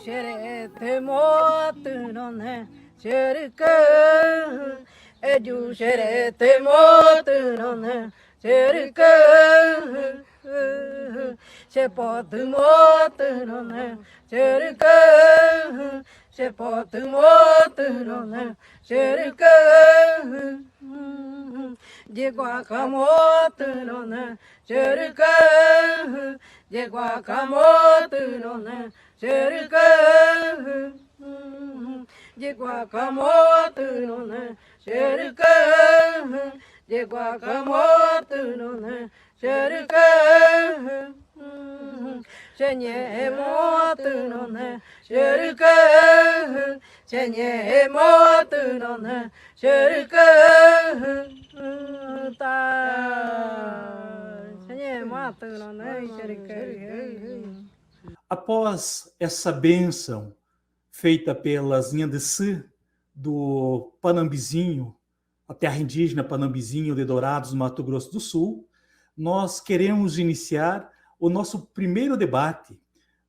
xerete motunone xerike eju xerete motunone xerike xepotu motunone xerike xepotu motunone xerike Jeguacamotunone xerike Jeguacamotunone xerike Jeguacamotunone xerike Jeguacamotunone xerike Xenyemotunone xerike Xenyemotunone xerike Xenyemotunone xerike. Após essa bênção feita pelas Nhandecê do Panambizinho, a terra indígena Panambizinho de Dourados, Mato Grosso do Sul, nós queremos iniciar o nosso primeiro debate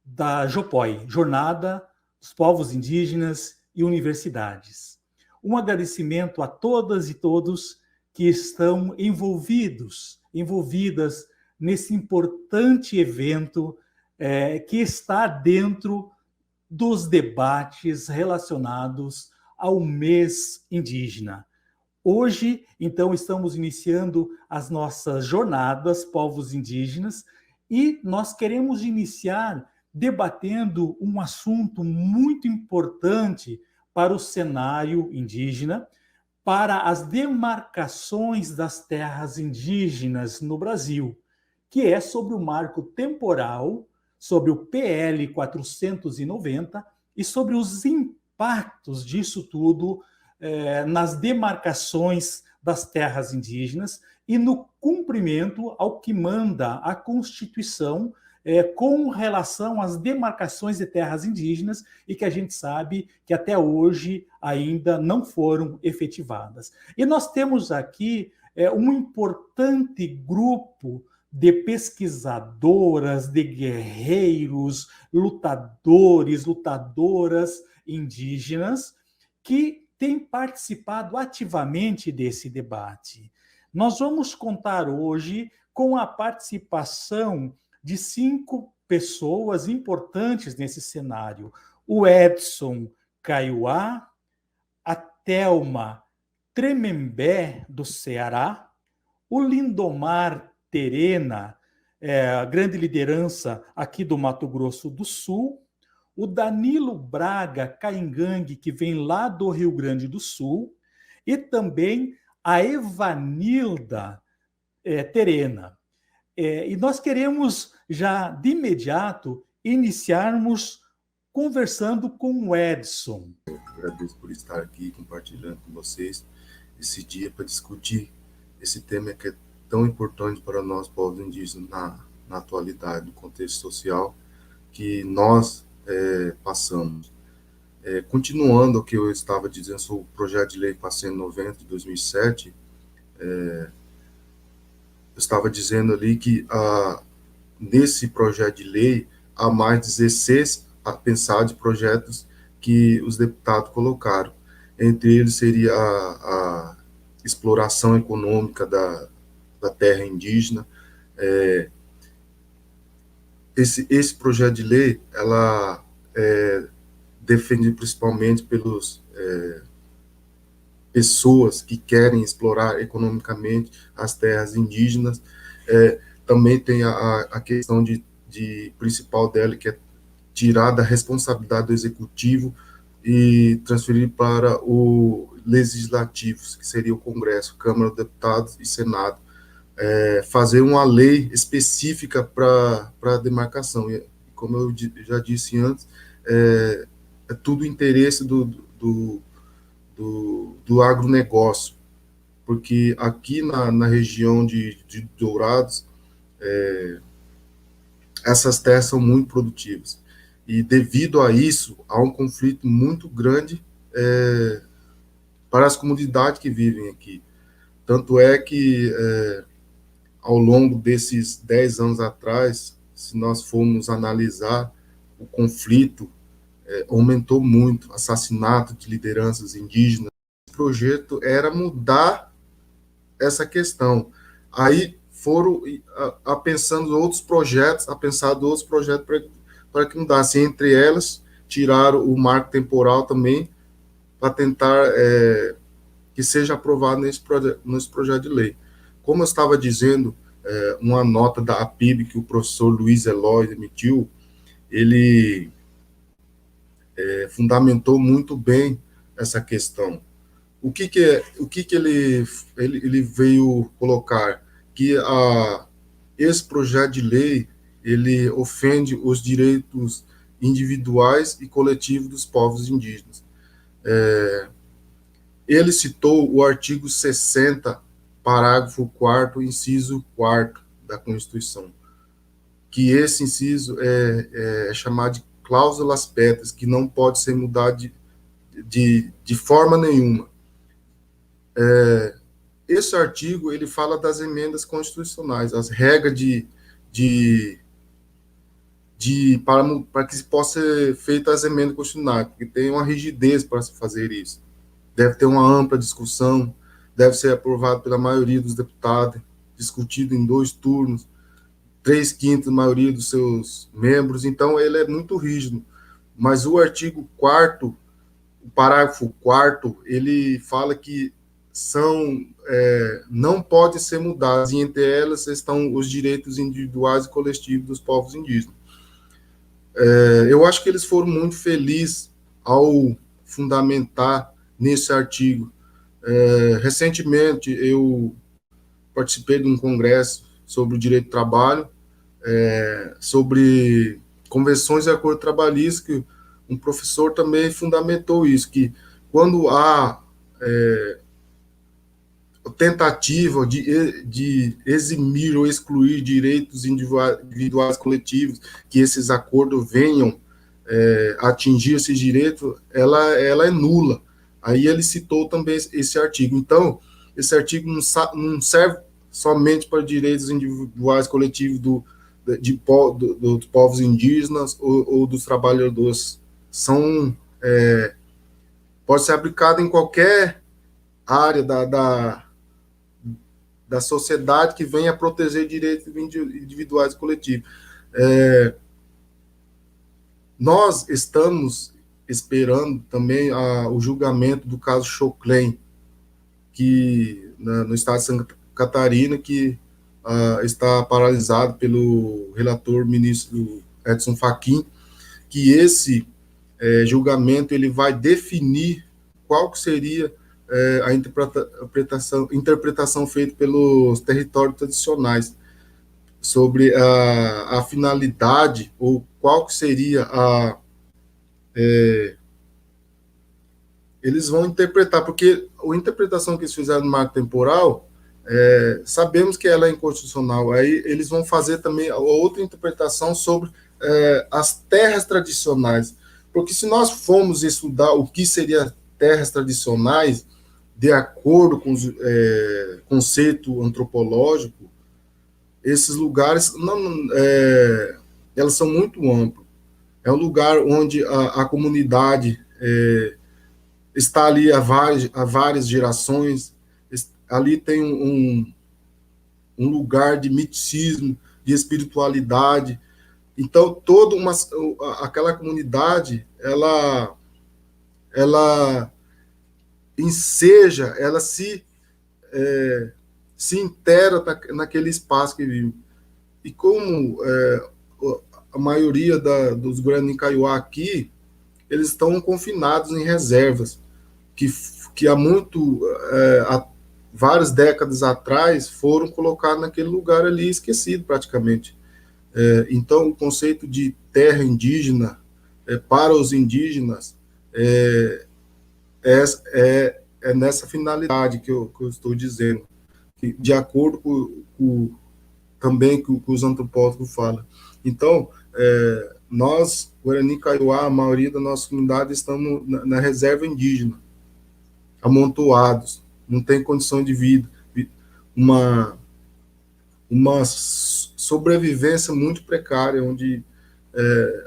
da JOPOI, Jornada dos Povos Indígenas e Universidades. Um agradecimento a todas e todos que estão envolvidas nesse importante evento que está dentro dos debates relacionados ao mês indígena. Hoje, então, estamos iniciando as nossas jornadas povos indígenas e nós queremos iniciar debatendo um assunto muito importante para o cenário indígena, para as demarcações das terras indígenas no Brasil, que é sobre o marco temporal, sobre o PL 490 e sobre os impactos disso tudo nas demarcações das terras indígenas e no cumprimento ao que manda a Constituição com relação às demarcações de terras indígenas e que a gente sabe que até hoje ainda não foram efetivadas. E nós temos aqui um importante grupo de pesquisadoras, de guerreiros, lutadoras indígenas que têm participado ativamente desse debate. Nós vamos contar hoje com a participação de 5 pessoas importantes nesse cenário. O Edson Kaiowá, a Thelma Tremembé, do Ceará, o Lindomar Terena, a grande liderança aqui do Mato Grosso do Sul, o Danilo Braga Caingangue, que vem lá do Rio Grande do Sul, e também a Evanilda Terena. E nós queremos já de imediato iniciarmos conversando com o Edson. Eu agradeço por estar aqui compartilhando com vocês esse dia para discutir esse tema que é tão importante para nós, povos indígenas, na atualidade, no contexto social que nós passamos. Continuando o que eu estava dizendo sobre o projeto de lei 490 de 2007, eu estava dizendo ali que nesse projeto de lei há mais 16 a pensar de projetos que os deputados colocaram. Entre eles seria a exploração econômica da terra indígena. Esse projeto de lei, ela defende principalmente pelos pessoas que querem explorar economicamente as terras indígenas. Também tem a questão de principal dela, que é tirar da responsabilidade do executivo e transferir para o legislativo, que seria o Congresso, Câmara dos Deputados e Senado, fazer uma lei específica para a demarcação. E, como eu já disse antes, é tudo interesse do agronegócio, porque aqui na região de Dourados, essas terras são muito produtivas. E devido a isso, há um conflito muito grande para as comunidades que vivem aqui. Tanto é que, ao longo desses 10 anos atrás, se nós formos analisar o conflito aumentou muito, assassinato de lideranças indígenas. O projeto era mudar essa questão. Aí foram pensando outros projetos, para que mudasse. Entre elas, tiraram o marco temporal também, para tentar que seja aprovado nesse projeto de lei. Como eu estava dizendo, uma nota da APIB que o professor Luiz Eloy emitiu, ele fundamentou muito bem essa questão. O que ele veio colocar? Que esse projeto de lei, ele ofende os direitos individuais e coletivos dos povos indígenas. Ele citou o artigo 60, parágrafo 4º, inciso 4º da Constituição, que esse inciso é chamado de cláusulas pétreas, que não pode ser mudado de forma nenhuma. Esse artigo, ele fala das emendas constitucionais, as regras para que se possa ser feitas as emendas constitucionais, porque tem uma rigidez para se fazer isso. Deve ter uma ampla discussão, deve ser aprovado pela maioria dos deputados, discutido em 2 turnos, 3/5 maioria dos seus membros, então ele é muito rígido. Mas o artigo 4º, o parágrafo 4º, ele fala que não podem ser mudadas, e entre elas estão os direitos individuais e coletivos dos povos indígenas. Eu acho que eles foram muito felizes ao fundamentar nesse artigo. Recentemente, eu participei de um congresso sobre o direito do trabalho, sobre convenções e acordos trabalhistas, que um professor também fundamentou isso, que quando há tentativa de eximir ou excluir direitos individuais coletivos, que esses acordos venham atingir esses direitos, ela é nula. Aí ele citou também esse artigo. Então, esse artigo não serve somente para direitos individuais coletivos dos povos indígenas ou dos trabalhadores. Pode ser aplicado em qualquer área da sociedade que venha a proteger direitos individuais e coletivos. Nós estamos esperando também o julgamento do caso Choclen, que no estado de Santa Catarina, que está paralisado pelo relator ministro Edson Fachin, que esse julgamento ele vai definir qual que seria a interpretação feita pelos territórios tradicionais sobre a finalidade, ou qual que seria eles vão interpretar, porque a interpretação que eles fizeram no marco temporal, sabemos que ela é inconstitucional. Aí eles vão fazer também outra interpretação sobre as terras tradicionais, porque se nós formos estudar o que seria terras tradicionais, de acordo com o conceito antropológico, esses lugares elas são muito amplos. É um lugar onde a comunidade está ali há várias gerações. Ali tem um lugar de misticismo, de espiritualidade. Então, aquela comunidade, ela enseja, ela se integra naquele espaço que vive. E como a maioria dos Guarani Kaiowá aqui, eles estão confinados em reservas, que há várias décadas atrás foram colocados naquele lugar ali, esquecido praticamente. Então, o conceito de terra indígena para os indígenas é nessa finalidade que eu estou dizendo, que, de acordo também com os antropólogos falam. Então, nós, Guarani Kaiowá, a maioria da nossa comunidade, estamos na reserva indígena, amontoados, não tem condição de vida, uma sobrevivência muito precária, onde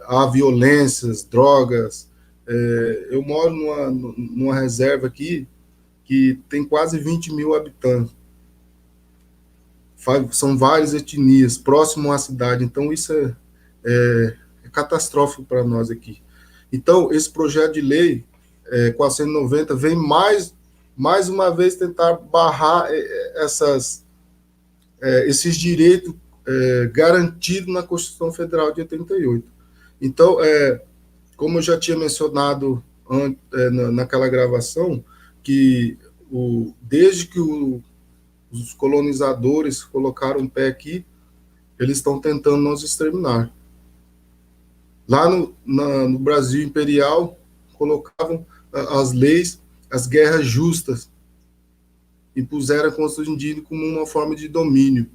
há violências, drogas, Eu moro numa reserva aqui que tem quase 20 mil habitantes. São várias etnias, próximo à cidade. Então, isso é catastrófico para nós aqui. Então, esse projeto de lei 490 vem mais uma vez tentar barrar esses direitos garantidos na Constituição Federal de 88. Então, como eu já tinha mencionado naquela gravação, que desde que os colonizadores colocaram o pé aqui, eles estão tentando nos exterminar. Lá no Brasil imperial, colocavam as leis, as guerras justas, e puseram a Constituição indígena como uma forma de domínio.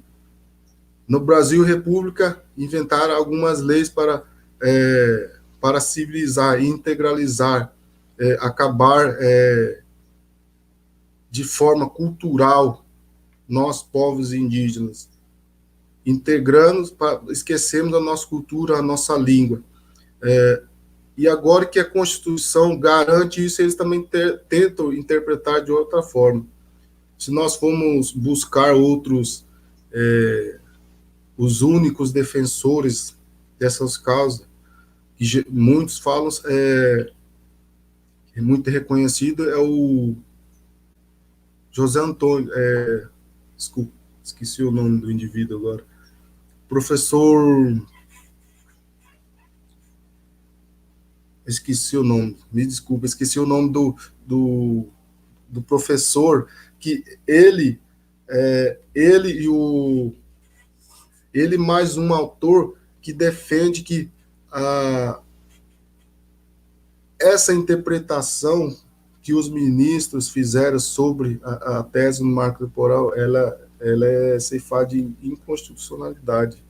No Brasil República, inventaram algumas leis para civilizar e integralizar, acabar de forma cultural nós, povos indígenas, integrando, esquecemos a nossa cultura, a nossa língua. E agora que a Constituição garante isso, eles também tentam interpretar de outra forma. Se nós formos buscar os únicos defensores dessas causas, que muitos falam, é muito reconhecido, é o José Antônio, desculpa, esqueci o nome do indivíduo agora, professor, esqueci o nome, me desculpa, esqueci o nome do professor, que ele mais um autor que defende que essa interpretação que os ministros fizeram sobre a tese do marco temporal, ela é ceifada de inconstitucionalidade.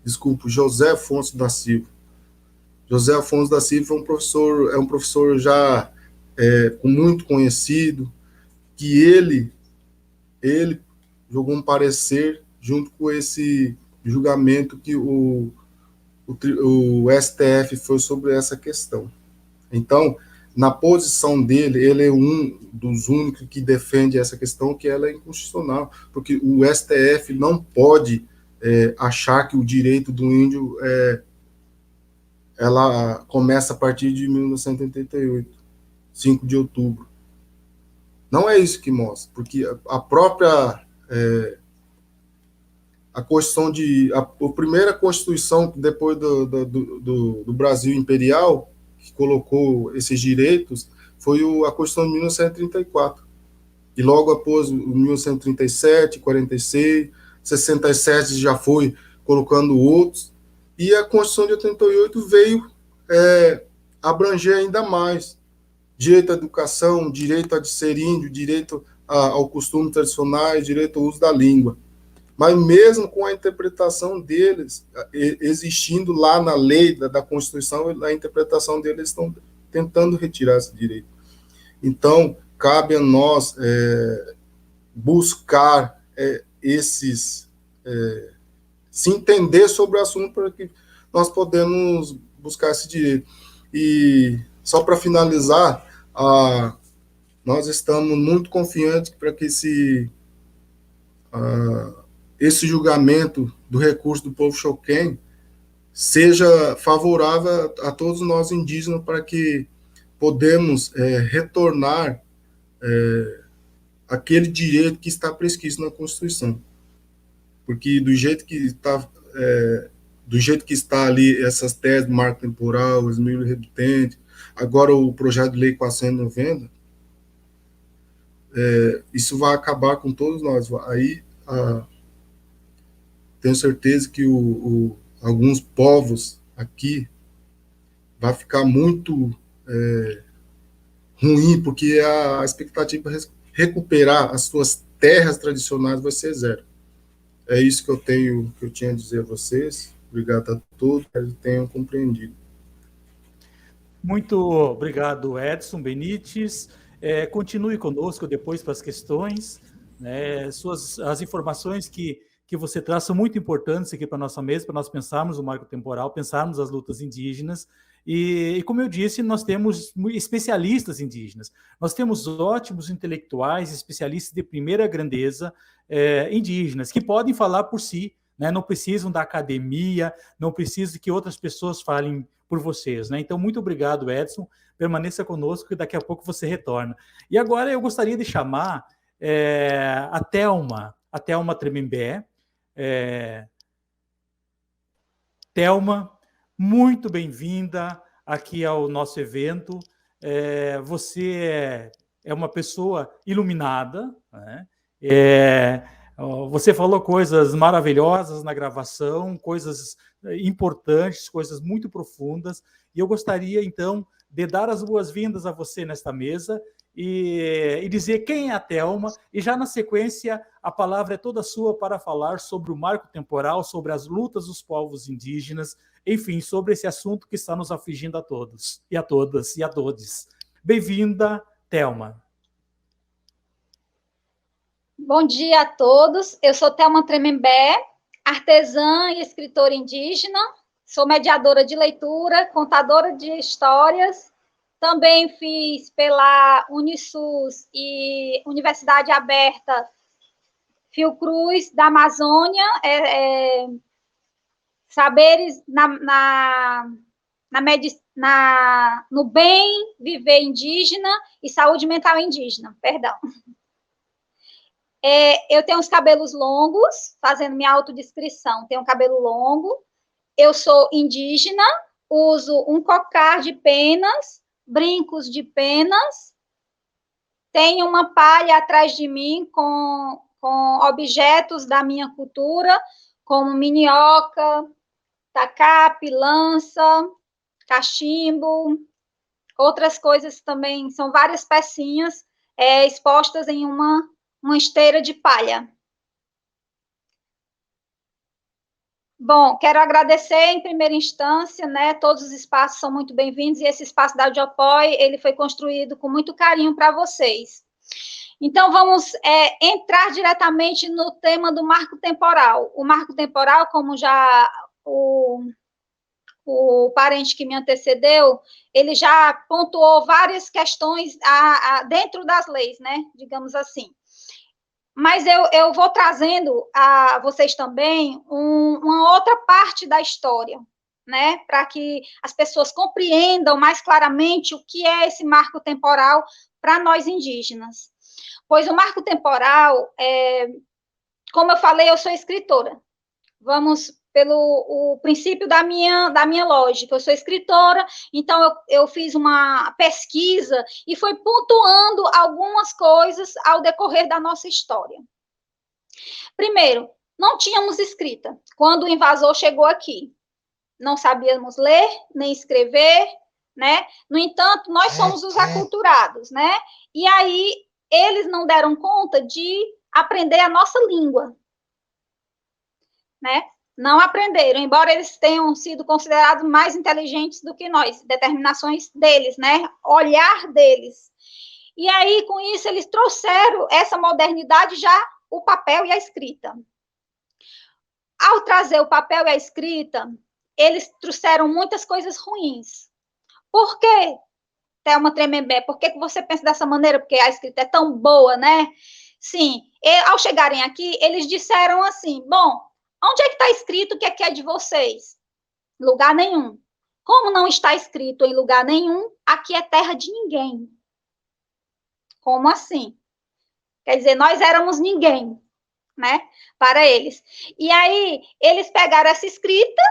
Desculpa, José Afonso da Silva. José Afonso da Silva é um professor já muito conhecido, que ele jogou um parecer junto com esse julgamento que o STF foi sobre essa questão. Então, na posição dele, ele é um dos únicos que defende essa questão, que ela é inconstitucional, porque o STF não pode achar que o direito do índio ela começa a partir de 1988, 5 de outubro. Não é isso que mostra, porque a própria a primeira Constituição depois do Brasil Imperial, que colocou esses direitos, foi a Constituição de 1934. E logo após 1937, 46, 67 já foi colocando outros, e a Constituição de 88 veio abranger ainda mais direito à educação, direito a ser índio, direito ao costume tradicionais, direito ao uso da língua. Mas mesmo com a interpretação deles, existindo lá na lei da Constituição, a interpretação deles estão tentando retirar esse direito. Então, cabe a nós buscar se entender sobre o assunto para que nós podemos buscar esse direito. E só para finalizar, nós estamos muito confiantes para que esse julgamento do recurso do povo Chochen seja favorável a todos nós indígenas, para que podemos retornar aquele direito que está prescrito na Constituição. Porque do jeito que está ali essas teses do marco temporal, os mil remitentes, agora o projeto de lei 490, isso vai acabar com todos nós. Aí tenho certeza que alguns povos aqui vai ficar muito ruim, porque a expectativa para recuperar as suas terras tradicionais vai ser zero. É isso que eu tinha a dizer a vocês. Obrigado a todos, que eles tenham compreendido. Muito obrigado, Edson Benites. Continue conosco depois para as questões. As informações que você traz são muito importantes aqui para a nossa mesa, para nós pensarmos o marco temporal, pensarmos as lutas indígenas E como eu disse, nós temos especialistas indígenas, nós temos ótimos intelectuais, especialistas de primeira grandeza indígenas, que podem falar por si, né? Não precisam da academia, não precisam que outras pessoas falem por vocês, né? Então, muito obrigado, Edson, permaneça conosco, e daqui a pouco você retorna. E agora eu gostaria de chamar a Thelma Tremembé. Thelma, muito bem-vinda aqui ao nosso evento. Você é uma pessoa iluminada, né? Você falou coisas maravilhosas na gravação, coisas importantes, coisas muito profundas, e eu gostaria, então, de dar as boas-vindas a você nesta mesa e dizer quem é a Thelma, e já na sequência a palavra é toda sua para falar sobre o marco temporal, sobre as lutas dos povos indígenas, enfim, sobre esse assunto que está nos afligindo a todos, e a todas, e a todos. Bem-vinda, Thelma. Bom dia a todos, eu sou Thelma Tremembé, artesã e escritora indígena, sou mediadora de leitura, contadora de histórias, também fiz pela Unisus e Universidade Aberta Fiocruz da Amazônia, saberes no bem viver indígena e saúde mental indígena, perdão. Eu tenho os cabelos longos, fazendo minha autodescrição, tenho um cabelo longo, eu sou indígena, uso um cocar de penas, brincos de penas, tenho uma palha atrás de mim com objetos da minha cultura, como minhoca, tacape, lança, cachimbo, outras coisas também, são várias pecinhas expostas em uma esteira de palha. Bom, quero agradecer em primeira instância, né, todos os espaços são muito bem-vindos, e esse espaço da Audiopoy, ele foi construído com muito carinho para vocês. Então, vamos entrar diretamente no tema do marco temporal. O marco temporal, como já o parente que me antecedeu, ele já pontuou várias questões dentro das leis, né, digamos assim. Mas eu vou trazendo a vocês também uma outra parte da história, né, para que as pessoas compreendam mais claramente o que é esse marco temporal para nós indígenas. Pois o marco temporal, como eu falei, eu sou escritora. Vamos pelo princípio da minha lógica. Eu sou escritora, então eu fiz uma pesquisa e fui pontuando algumas coisas ao decorrer da nossa história. Primeiro, não tínhamos escrita quando o invasor chegou aqui. Não sabíamos ler, nem escrever, né? No entanto, nós somos os aculturados, né? E aí, eles não deram conta de aprender a nossa língua, né? Não aprenderam, embora eles tenham sido considerados mais inteligentes do que nós, determinações deles, né? Olhar deles. E aí, com isso, eles trouxeram essa modernidade já, o papel e a escrita. Ao trazer o papel e a escrita, eles trouxeram muitas coisas ruins. Por quê, Thelma Tremembé? Por que você pensa dessa maneira? Porque a escrita é tão boa, né? Sim, ao chegarem aqui, eles disseram assim, bom, onde é que está escrito o que é de vocês? Lugar nenhum. Como não está escrito em lugar nenhum, aqui é terra de ninguém. Como assim? Quer dizer, nós éramos ninguém, né? Para eles. E aí, eles pegaram essa escrita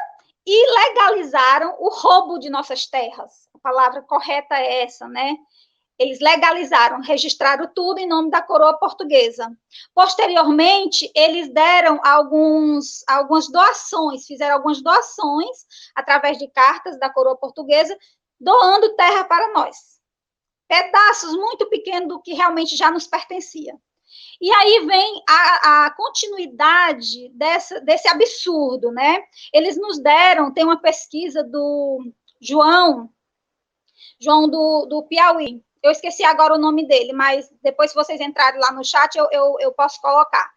e legalizaram o roubo de nossas terras. A palavra correta é essa, né? Eles legalizaram, registraram tudo em nome da coroa portuguesa. Posteriormente, eles deram algumas doações, fizeram algumas doações, através de cartas da coroa portuguesa, doando terra para nós. Pedaços muito pequenos do que realmente já nos pertencia. E aí vem a continuidade desse absurdo, né? Eles nos deram, tem uma pesquisa do João do Piauí, eu esqueci agora o nome dele, mas depois, se vocês entrarem lá no chat, eu posso colocar.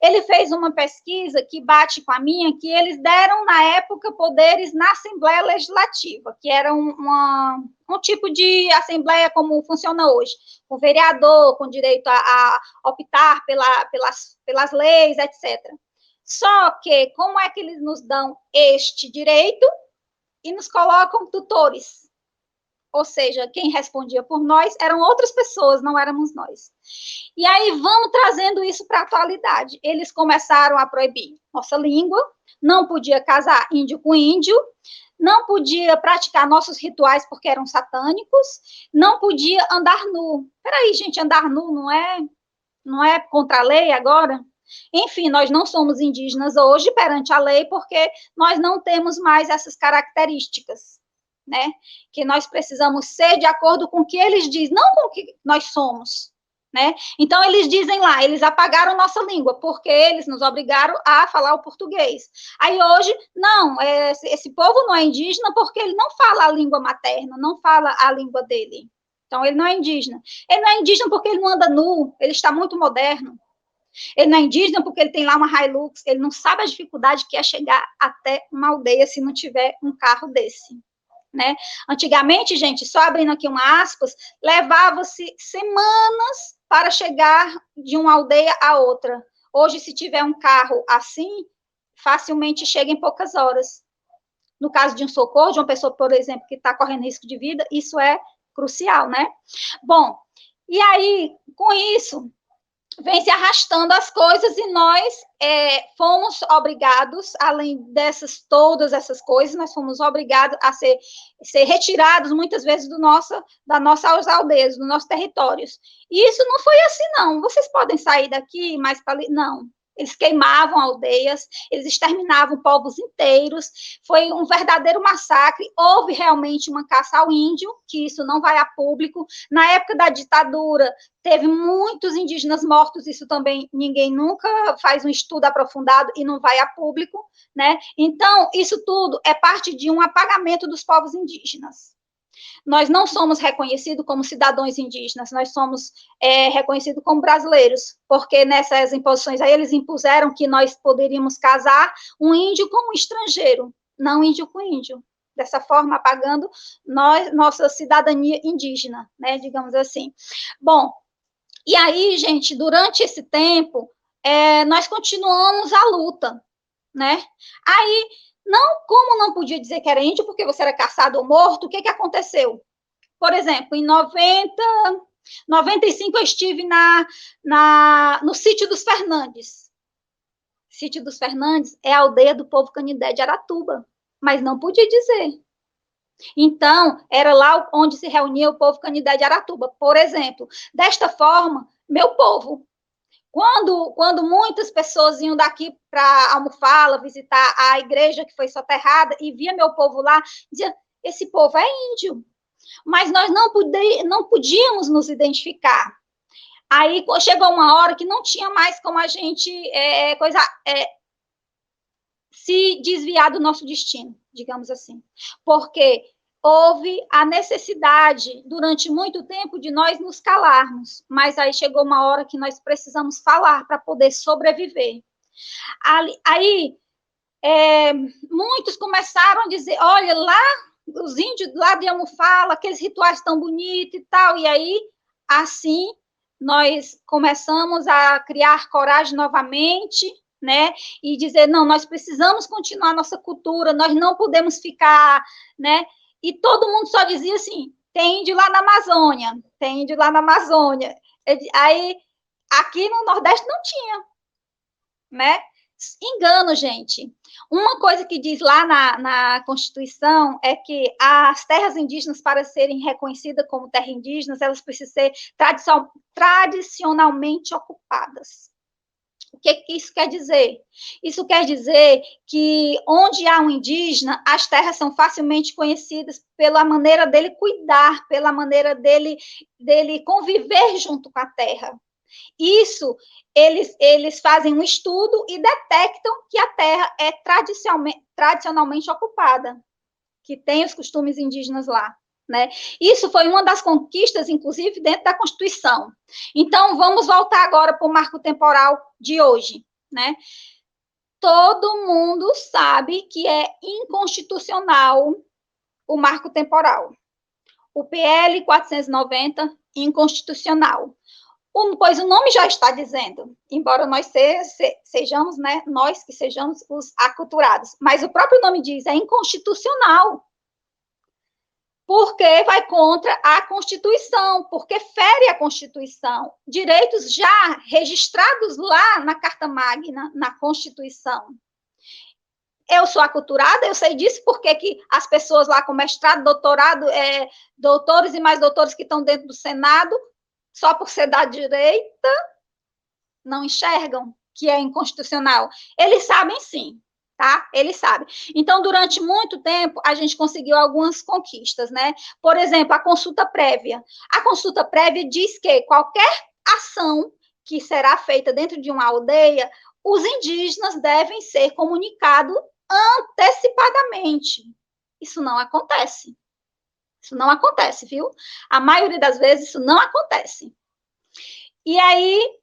ele fez uma pesquisa que bate com a minha, que eles deram, na época, poderes na Assembleia Legislativa, que era um tipo de assembleia como funciona hoje, com vereador, com direito a optar pelas leis, etc. Só que, como é que eles nos dão este direito e nos colocam tutores? Ou seja, quem respondia por nós eram outras pessoas, não éramos nós. E aí vamos trazendo isso para a atualidade. Eles começaram a proibir nossa língua, não podia casar índio com índio, não podia praticar nossos rituais porque eram satânicos, não podia andar nu. Peraí, gente, andar nu não é contra a lei agora? Enfim, nós não somos indígenas hoje perante a lei porque nós não temos mais essas características, né? Que nós precisamos ser de acordo com o que eles dizem, não com o que nós somos, né? Então, eles dizem lá, eles apagaram nossa língua, porque eles nos obrigaram a falar o português. Aí, hoje, não, esse povo não é indígena porque ele não fala a língua materna, não fala a língua dele. Então, ele não é indígena. Ele não é indígena porque ele não anda nu, ele está muito moderno. Ele não é indígena porque ele tem lá uma Hilux, ele não sabe a dificuldade que é chegar até uma aldeia se não tiver um carro desse. Né? Antigamente, gente, só abrindo aqui uma aspas, levava-se semanas para chegar de uma aldeia a outra. Hoje, se tiver um carro assim, facilmente chega em poucas horas. No caso de um socorro, de uma pessoa, por exemplo, que está correndo risco de vida, isso é crucial, né? Bom, e aí, com isso, vem se arrastando as coisas e nós fomos obrigados, além todas essas coisas, nós fomos obrigados a ser retirados, muitas vezes, da nossas aldeias, dos nossos territórios. E isso não foi assim, não. Vocês podem sair daqui, mas não. Eles queimavam aldeias, eles exterminavam povos inteiros, foi um verdadeiro massacre, houve realmente uma caça ao índio, que isso não vai a público. Na época da ditadura, teve muitos indígenas mortos, isso também ninguém nunca faz um estudo aprofundado e não vai a público, né? Então, isso tudo é parte de um apagamento dos povos indígenas. Nós não somos reconhecidos como cidadãos indígenas, nós somos reconhecidos como brasileiros, porque nessas imposições aí eles impuseram que nós poderíamos casar um índio com um estrangeiro, não índio com índio, dessa forma apagando nossa cidadania indígena, né, digamos assim. Bom, e aí, gente, durante esse tempo, nós continuamos a luta, né? Aí, como não podia dizer que era índio, porque você era caçado ou morto, o que aconteceu? Por exemplo, em 95 eu estive no Sítio dos Fernandes. Sítio dos Fernandes é a aldeia do povo Canindé de Aratuba, mas não podia dizer. Então, era lá onde se reunia o povo Canindé de Aratuba, por exemplo. Desta forma, meu povo, quando muitas pessoas iam daqui para Almofala visitar a igreja que foi soterrada e via meu povo lá, dizia, esse povo é índio. Mas nós não podíamos nos identificar. Aí chegou uma hora que não tinha mais como a gente se desviar do nosso destino, digamos assim. Porque houve a necessidade, durante muito tempo, de nós nos calarmos, mas aí chegou uma hora que nós precisamos falar para poder sobreviver. Aí, muitos começaram a dizer, olha, lá, os índios lá de Almofala, aqueles rituais tão bonitos e tal, e aí, assim, nós começamos a criar coragem novamente, né, e dizer, não, nós precisamos continuar nossa cultura, nós não podemos ficar, né, e todo mundo só dizia assim, tem índio lá na Amazônia, tem índio lá na Amazônia. Aí, aqui no Nordeste não tinha, né? Engano, gente. Uma coisa que diz lá na Constituição é que as terras indígenas, para serem reconhecidas como terras indígenas, elas precisam ser tradicionalmente ocupadas. O que isso quer dizer? Isso quer dizer que onde há um indígena, as terras são facilmente conhecidas pela maneira dele cuidar, pela maneira dele conviver junto com a terra. Isso, eles fazem um estudo e detectam que a terra é tradicionalmente ocupada, que tem os costumes indígenas lá. Né? Isso foi uma das conquistas, inclusive, dentro da Constituição. Então, vamos voltar agora para o marco temporal de hoje. né? Todo mundo sabe que é inconstitucional o marco temporal. O PL 490, inconstitucional. Pois o nome já está dizendo, embora nós sejamos, né, nós que sejamos os aculturados, mas o próprio nome diz, é inconstitucional. Porque vai contra a Constituição, porque fere a Constituição. Direitos já registrados lá na Carta Magna, na Constituição. Eu sou aculturada, eu sei disso, porque que as pessoas lá com mestrado, doutorado, doutores e mais doutores que estão dentro do Senado, só por ser da direita, não enxergam que é inconstitucional. Eles sabem sim. Tá? Eles sabem. Então, durante muito tempo, a gente conseguiu algumas conquistas, né? Por exemplo, a consulta prévia. A consulta prévia diz que qualquer ação que será feita dentro de uma aldeia, os indígenas devem ser comunicados antecipadamente. Isso não acontece. Isso não acontece, viu? A maioria das vezes isso não acontece. E aí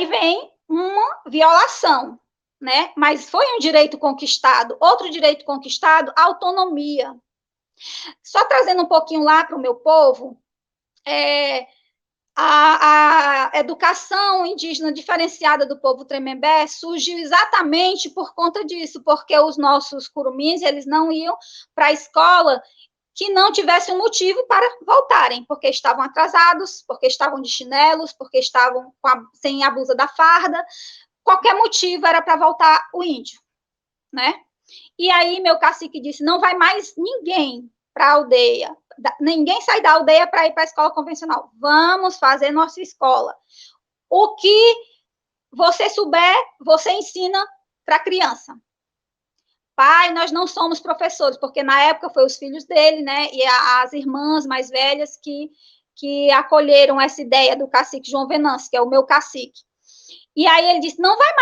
vem uma violação, né? Mas foi um direito conquistado. Outro direito conquistado, a autonomia. Só trazendo um pouquinho lá para o meu povo, a educação indígena diferenciada do povo Tremembé surgiu exatamente por conta disso, porque os nossos curumins, eles não iam para a escola que não tivesse um motivo para voltarem, porque estavam atrasados, porque estavam de chinelos, porque estavam sem a blusa da farda. Qualquer motivo era para voltar o índio, né? E aí meu cacique disse, não vai mais ninguém para a aldeia, ninguém sai da aldeia para ir para a escola convencional, vamos fazer nossa escola. O que você souber, você ensina para a criança. Pai, nós não somos professores, porque na época foi os filhos dele, né, e as irmãs mais velhas que acolheram essa ideia do cacique João Venâncio, que é o meu cacique. E aí ele disse, não vai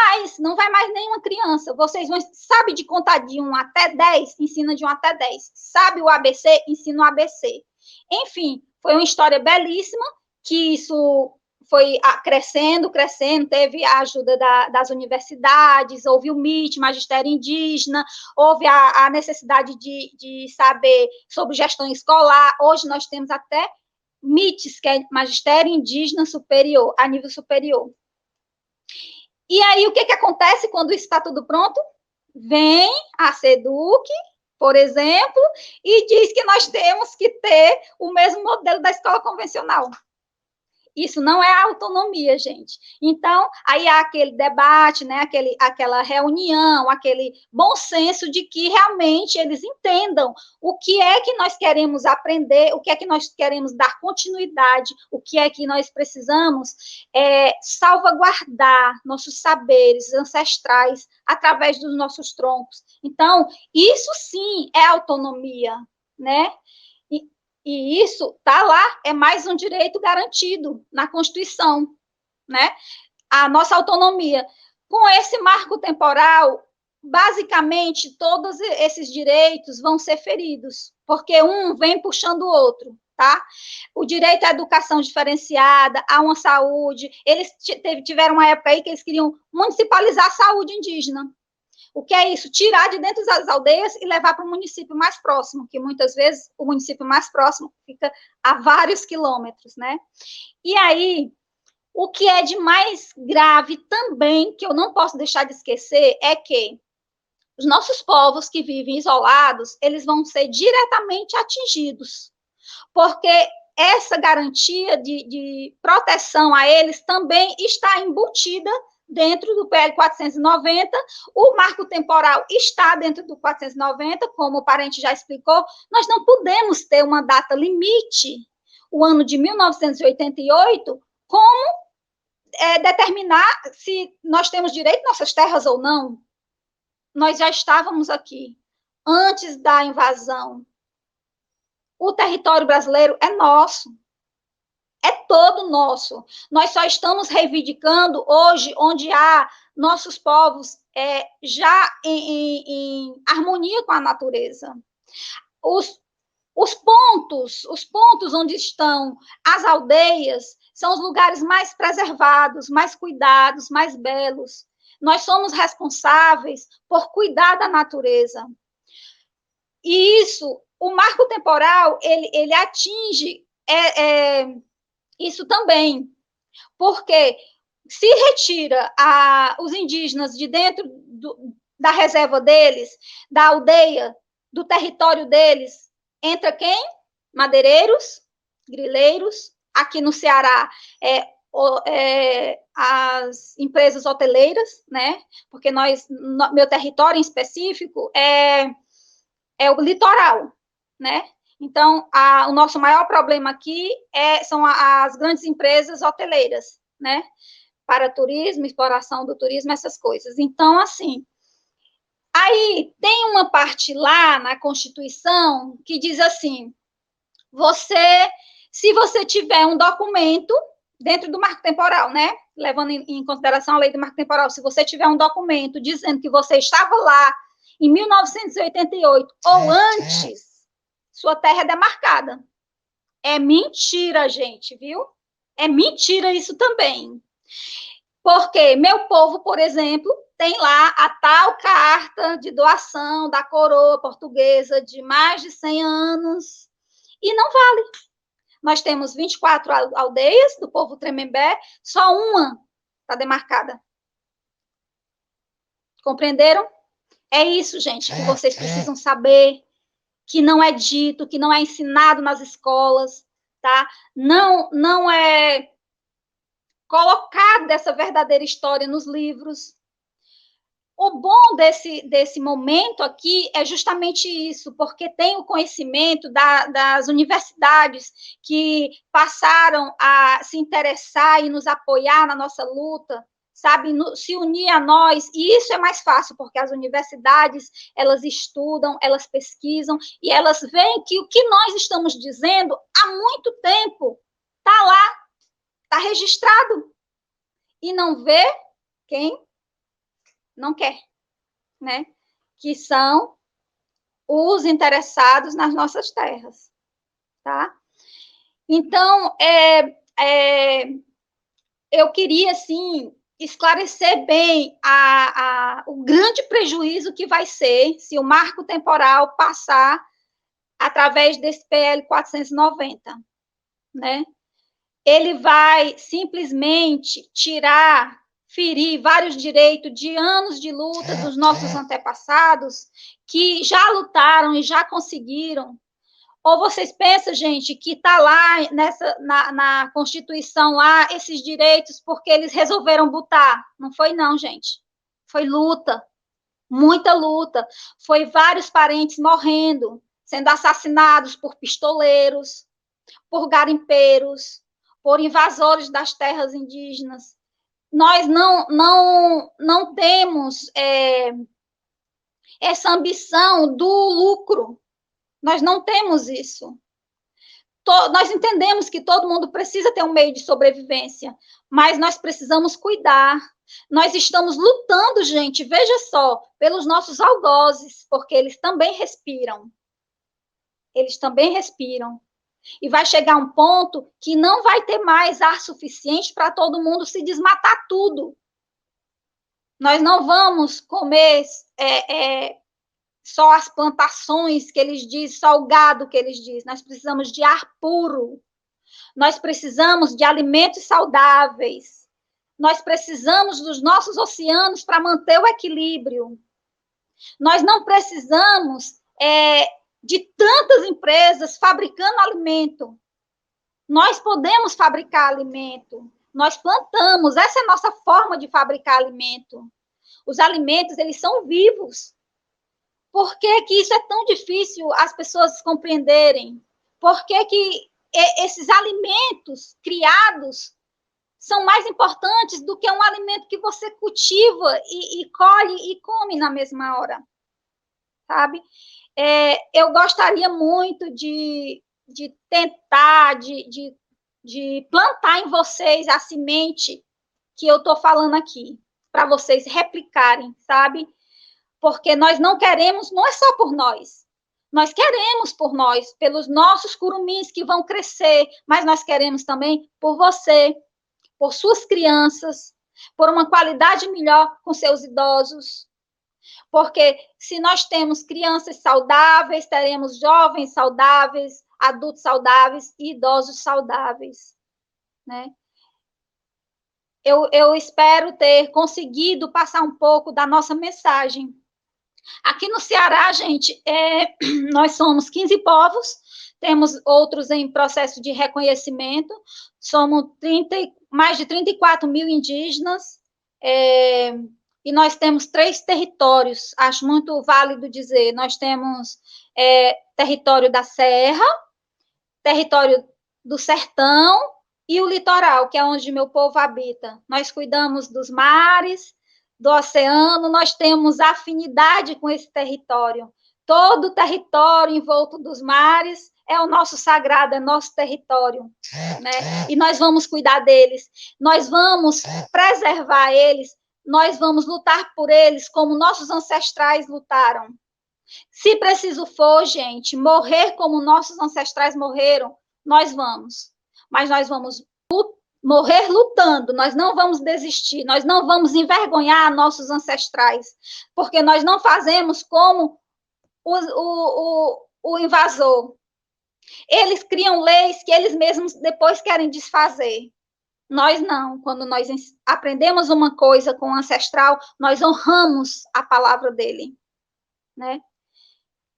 mais nenhuma criança, vocês vão, sabe de contar de 1 até 10? Ensina de 1 até 10. Sabe o ABC? Ensina o ABC. Enfim, foi uma história belíssima, que isso foi crescendo, teve a ajuda das universidades, houve o MIT, Magistério Indígena, houve a necessidade de saber sobre gestão escolar. Hoje nós temos até MITs, que é Magistério Indígena Superior, a nível superior. E aí, o que acontece quando isso está tudo pronto? Vem a SEDUC, por exemplo, e diz que nós temos que ter o mesmo modelo da escola convencional. Isso não é autonomia, gente. Então, aí há aquele debate, né, aquela reunião, aquele bom senso de que realmente eles entendam o que é que nós queremos aprender, o que é que nós queremos dar continuidade, o que é que nós precisamos salvaguardar nossos saberes ancestrais através dos nossos troncos. Então, isso sim é autonomia, né? E isso está lá, é mais um direito garantido na Constituição, né? A nossa autonomia. Com esse marco temporal, basicamente, todos esses direitos vão ser feridos, porque um vem puxando o outro, tá? O direito à educação diferenciada, a uma saúde, eles tiveram uma época aí que eles queriam municipalizar a saúde indígena. O que é isso? Tirar de dentro das aldeias e levar para o município mais próximo, que muitas vezes o município mais próximo fica a vários quilômetros, né? E aí, o que é de mais grave também, que eu não posso deixar de esquecer, é que os nossos povos que vivem isolados, eles vão ser diretamente atingidos, porque essa garantia de proteção a eles também está embutida dentro do PL 490, o marco temporal está dentro do 490, como o parente já explicou, nós não podemos ter uma data limite, o ano de 1988, como determinar se nós temos direito às nossas terras ou não. Nós já estávamos aqui, antes da invasão. O território brasileiro é nosso. É todo nosso. Nós só estamos reivindicando hoje, onde há nossos povos já em harmonia com a natureza. Os pontos onde estão as aldeias são os lugares mais preservados, mais cuidados, mais belos. Nós somos responsáveis por cuidar da natureza. E isso, o marco temporal, ele atinge isso também. Porque se retira os indígenas de dentro da reserva deles, da aldeia, do território deles, entra quem? Madeireiros, grileiros, aqui no Ceará, as empresas hoteleiras, né? Porque meu território em específico é o litoral, né? Então, o nosso maior problema aqui são as grandes empresas hoteleiras, né? Para turismo, exploração do turismo, essas coisas. Então, assim, aí tem uma parte lá na Constituição que diz assim, se você tiver um documento dentro do marco temporal, né? Levando em consideração a lei do marco temporal, se você tiver um documento dizendo que você estava lá em 1988 ou antes, sua terra é demarcada. É mentira, gente, viu? É mentira isso também. Porque meu povo, por exemplo, tem lá a tal carta de doação da coroa portuguesa de mais de 100 anos e não vale. Nós temos 24 aldeias do povo Tremembé, só uma está demarcada. Compreenderam? É isso, gente, que vocês precisam saber, que não é dito, que não é ensinado nas escolas, tá? Não é colocado essa verdadeira história nos livros. O bom desse momento aqui é justamente isso, porque tem o conhecimento das universidades que passaram a se interessar e nos apoiar na nossa luta, sabe, se unir a nós, e isso é mais fácil, porque as universidades, elas estudam, elas pesquisam, e elas veem que o que nós estamos dizendo há muito tempo está lá, está registrado, e não vê quem não quer, né? Que são os interessados nas nossas terras, tá? Então, eu queria, assim, esclarecer bem o grande prejuízo que vai ser se o marco temporal passar através desse PL 490, né? Ele vai simplesmente ferir vários direitos de anos de luta dos nossos antepassados que já lutaram e já conseguiram. Ou vocês pensam, gente, que está lá na Constituição lá esses direitos porque eles resolveram botar? Não foi não, gente. Foi luta, muita luta. Foi vários parentes morrendo, sendo assassinados por pistoleiros, por garimpeiros, por invasores das terras indígenas. Nós não temos essa ambição do lucro. Nós não temos isso. Nós entendemos que todo mundo precisa ter um meio de sobrevivência, mas nós precisamos cuidar. Nós estamos lutando, gente, veja só, pelos nossos algozes, porque eles também respiram. Eles também respiram. E vai chegar um ponto que não vai ter mais ar suficiente para todo mundo se desmatar tudo. Nós não vamos comer só as plantações que eles dizem, só o gado que eles dizem. Nós precisamos de ar puro. Nós precisamos de alimentos saudáveis. Nós precisamos dos nossos oceanos para manter o equilíbrio. Nós não precisamos de tantas empresas fabricando alimento. Nós podemos fabricar alimento. Nós plantamos. Essa é a nossa forma de fabricar alimento. Os alimentos, eles são vivos. Por que que isso é tão difícil as pessoas compreenderem? Por que que esses alimentos criados são mais importantes do que um alimento que você cultiva e colhe e come na mesma hora? Sabe? Eu gostaria muito de tentar, de plantar em vocês a semente que eu estou falando aqui, para vocês replicarem, sabe? Porque nós não queremos, não é só por nós queremos por nós, pelos nossos curumins que vão crescer, mas nós queremos também por você, por suas crianças, por uma qualidade melhor com seus idosos. Porque se nós temos crianças saudáveis, teremos jovens saudáveis, adultos saudáveis e idosos saudáveis, né? Eu espero ter conseguido passar um pouco da nossa mensagem. Aqui no Ceará, gente, nós somos 15 povos, temos outros em processo de reconhecimento, somos mais de 34 mil indígenas, e nós temos 3 territórios, acho muito válido dizer, nós temos território da Serra, território do Sertão e o litoral, que é onde meu povo habita. Nós cuidamos dos mares, do oceano, nós temos afinidade com esse território. Todo o território envolto dos mares é o nosso sagrado, é nosso território, né? E nós vamos cuidar deles, nós vamos preservar eles, nós vamos lutar por eles como nossos ancestrais lutaram. Se preciso for, gente, morrer como nossos ancestrais morreram, nós vamos. Mas nós vamos morrer lutando, nós não vamos desistir, nós não vamos envergonhar nossos ancestrais, porque nós não fazemos como o invasor. Eles criam leis que eles mesmos depois querem desfazer. Nós não. Quando nós aprendemos uma coisa com o ancestral, nós honramos a palavra dele, né?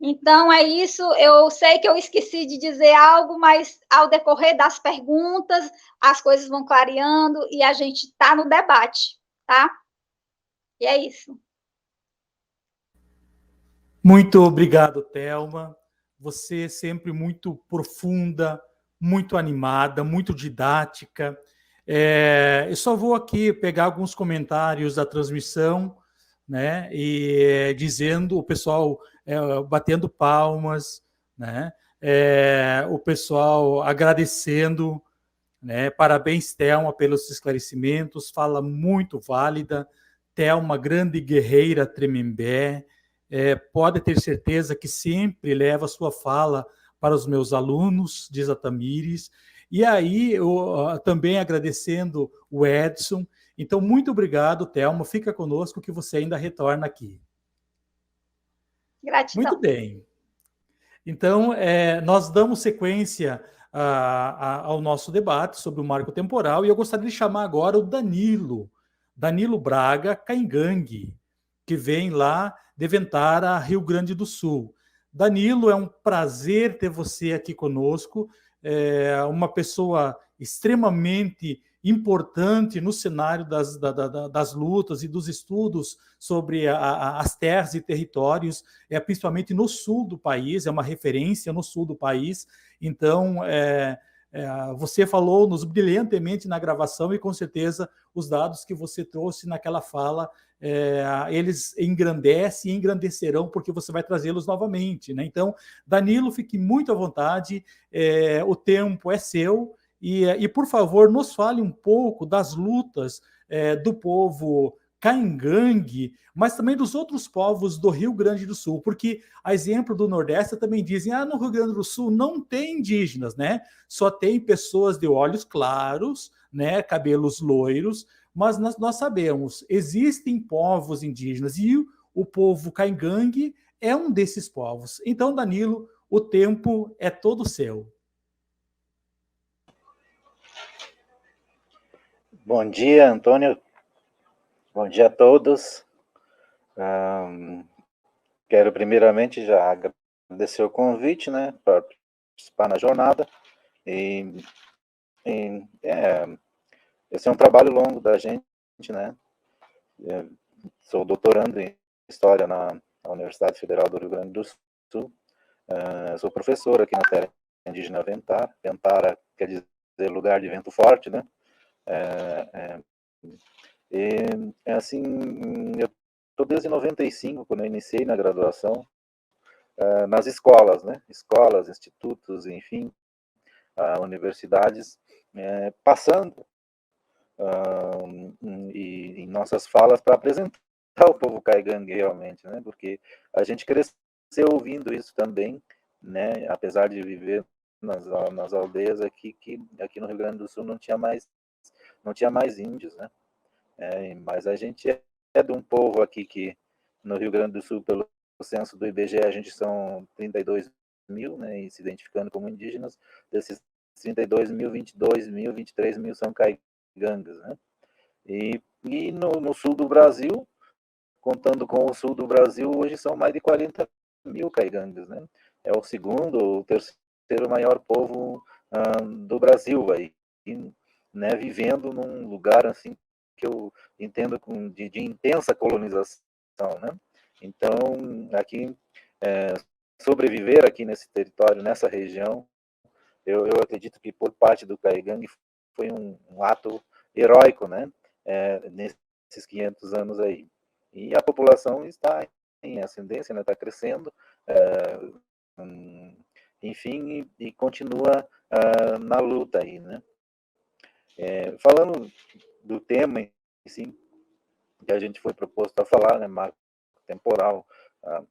Então, é isso. Eu sei que eu esqueci de dizer algo, mas ao decorrer das perguntas, as coisas vão clareando e a gente está no debate, tá? E é isso. Muito obrigado, Thelma. Você sempre muito profunda, muito animada, muito didática. Eu só vou aqui pegar alguns comentários da transmissão, né? E dizendo, o pessoal batendo palmas, né? O pessoal agradecendo, né? Parabéns, Thelma, pelos esclarecimentos, fala muito válida. Thelma, grande guerreira Tremembé, pode ter certeza que sempre leva a sua fala para os meus alunos, diz a Tamires. E aí, também agradecendo o Edson. Então, muito obrigado, Thelma. Fica conosco que você ainda retorna aqui. Gratidão. Muito bem. Então, nós damos sequência ao nosso debate sobre o marco temporal e eu gostaria de chamar agora o Danilo Braga Caingangue, que vem lá de Ventara, Rio Grande do Sul. Danilo, é um prazer ter você aqui conosco, uma pessoa extremamente importante no cenário das lutas e dos estudos sobre as terras e territórios, principalmente no sul do país, é uma referência no sul do país. Então, você falou-nos brilhantemente na gravação e, com certeza, os dados que você trouxe naquela fala, eles engrandecem e engrandecerão, porque você vai trazê-los novamente, né? Então, Danilo, fique muito à vontade, o tempo é seu, e por favor, nos fale um pouco das lutas do povo Caingangue, mas também dos outros povos do Rio Grande do Sul, porque, a exemplo do Nordeste, também dizem, no Rio Grande do Sul não tem indígenas, né? Só tem pessoas de olhos claros, né? Cabelos loiros, mas nós sabemos, existem povos indígenas, e o povo Caingangue é um desses povos. Então, Danilo, o tempo é todo seu. Bom dia, Antônio. Bom dia a todos. Quero primeiramente já agradecer o convite, né, para participar na jornada. Esse é um trabalho longo da gente, né? Sou doutorando em História na Universidade Federal do Rio Grande do Sul. Sou professor aqui na terra indígena Ventara. Ventara quer dizer lugar de vento forte, né? Assim, eu estou desde 95, quando eu iniciei na graduação, nas escolas, né? Escolas, institutos, enfim, universidades, passando em nossas falas para apresentar o povo Caingangue realmente, né? Porque a gente cresceu ouvindo isso também, né? Apesar de viver nas aldeias aqui no Rio Grande do Sul não tinha mais índios, né? Mas a gente é de um povo aqui que, no Rio Grande do Sul, pelo censo do IBGE, a gente são 32 mil, né, e se identificando como indígenas. Desses 32 mil, 22 mil, 23 mil são caigangas, né? E no sul do Brasil, contando com o sul do Brasil, hoje são mais de 40 mil caigangas, né? É o segundo ou terceiro maior povo do Brasil, aí, né, vivendo num lugar assim que eu entendo de intensa colonização, né? Então, aqui, sobreviver aqui nesse território, nessa região, eu acredito que por parte do Caigangue foi um ato heróico, né? Nesses 500 anos aí. E a população está em ascendência, né? Está crescendo, enfim, e continua na luta aí, né? Falando do tema em si, que a gente foi proposto a falar, né? Marco temporal,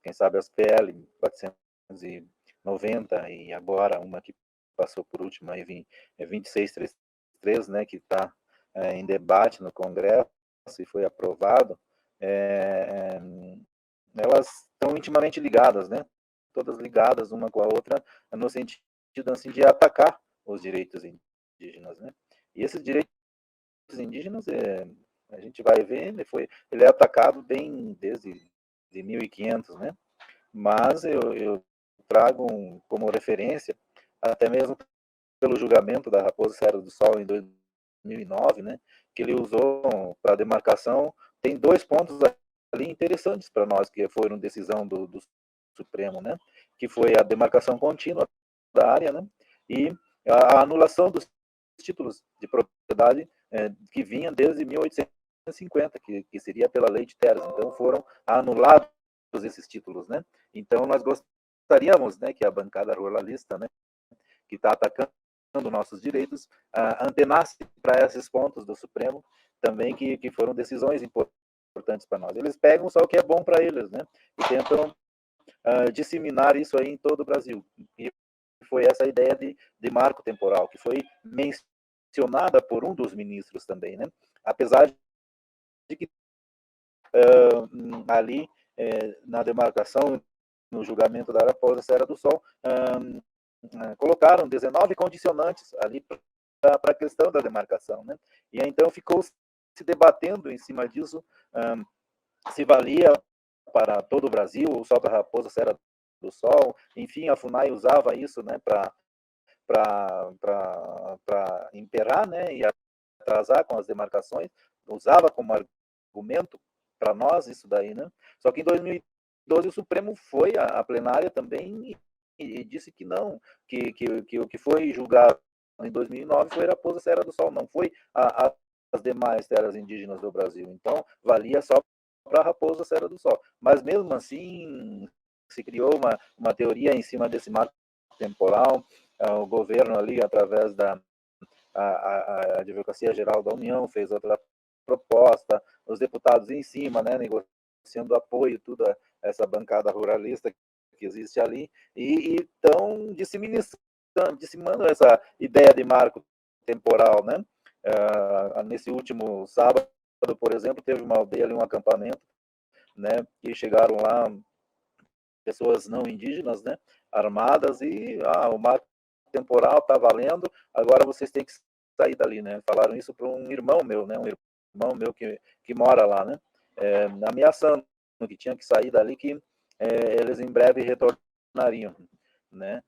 quem sabe as PL 490 e agora uma que passou por último aí 2633, né, que está em debate no Congresso e foi aprovado, elas estão intimamente ligadas, né? Todas ligadas uma com a outra no sentido assim de atacar os direitos indígenas, né? E esses direitos indígenas a gente vai ver, ele é atacado bem desde 1500, né? Mas eu trago como referência, até mesmo pelo julgamento da Raposa Serra do Sol em 2009, né? Que ele usou para demarcação. Tem 2 pontos ali interessantes para nós, que foram decisão do Supremo, né? Que foi a demarcação contínua da área, né? E a anulação dos títulos de propriedade que vinha desde 1850, que seria pela lei de terras. Então foram anulados esses títulos, né? Então nós gostaríamos, né, que a bancada ruralista, né, que está atacando nossos direitos, antenasse para esses pontos do Supremo também, que foram decisões importantes para nós. Eles pegam só o que é bom para eles, né? E tentam disseminar isso aí em todo o Brasil. E foi essa ideia de marco temporal, que foi mencionada por um dos ministros também, né? Apesar de que ali, na demarcação, no julgamento da Raposa Serra do Sol, colocaram 19 condicionantes ali para a questão da demarcação, né? E então ficou se debatendo em cima disso, se valia para todo o Brasil ou só para a Raposa Serra do Sol. Enfim, a FUNAI usava isso, né, para emperrar, né, e atrasar com as demarcações, usava como argumento para nós isso daí, né? Só que em 2012 o Supremo foi à plenária também e disse que não, que o que foi julgado em 2009 foi a Raposa Serra do Sol, não foi as demais terras indígenas do Brasil. Então, valia só para a Raposa Serra do Sol. Mas mesmo assim, se criou uma teoria em cima desse marco temporal. O governo ali, através da Advocacia Geral da União, fez outra proposta, os deputados em cima, né, negociando apoio, toda essa bancada ruralista que existe ali, e estão disseminando essa ideia de marco temporal, né? Nesse último sábado, por exemplo, teve uma aldeia ali, um acampamento, né, que chegaram lá pessoas não indígenas, né, armadas, e o marco temporal está valendo, agora vocês têm que sair dali, né? Falaram isso para um irmão meu, né? Um irmão meu que mora lá, né? Ameaçando que tinha que sair dali, que eles em breve retornariam, né?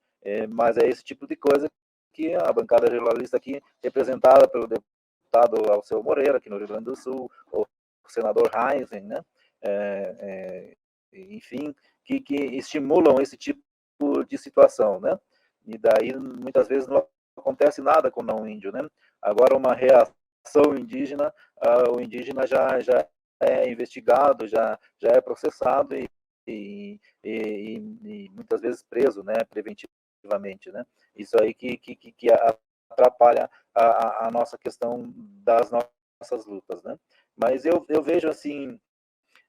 Mas é esse tipo de coisa que a bancada regionalista aqui, representada pelo deputado Alceu Moreira, aqui no Rio Grande do Sul, o senador Heisen, né? Enfim, que estimulam esse tipo de situação, né? E daí, muitas vezes, não acontece nada com o não índio, né? Agora, uma reação indígena, o indígena já é investigado, já é processado e muitas vezes preso, né, preventivamente, né? Isso aí que atrapalha a nossa questão das nossas lutas, né? Mas eu vejo, assim,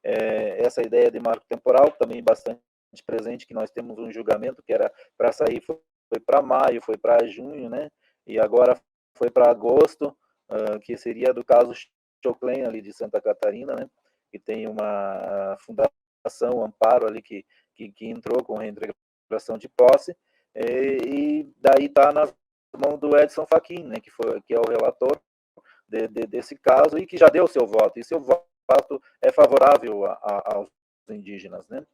essa ideia de marco temporal também bastante presente, que nós temos um julgamento que era para sair, foi para maio, foi para junho, né? E agora foi para agosto, que seria do caso Choclen ali de Santa Catarina, né? Que tem uma fundação Amparo ali que entrou com reintegração de posse, e daí está nas mãos do Edson Fachin, né? Que é o relator desse caso e que já deu seu voto, e seu voto é favorável aos indígenas, né?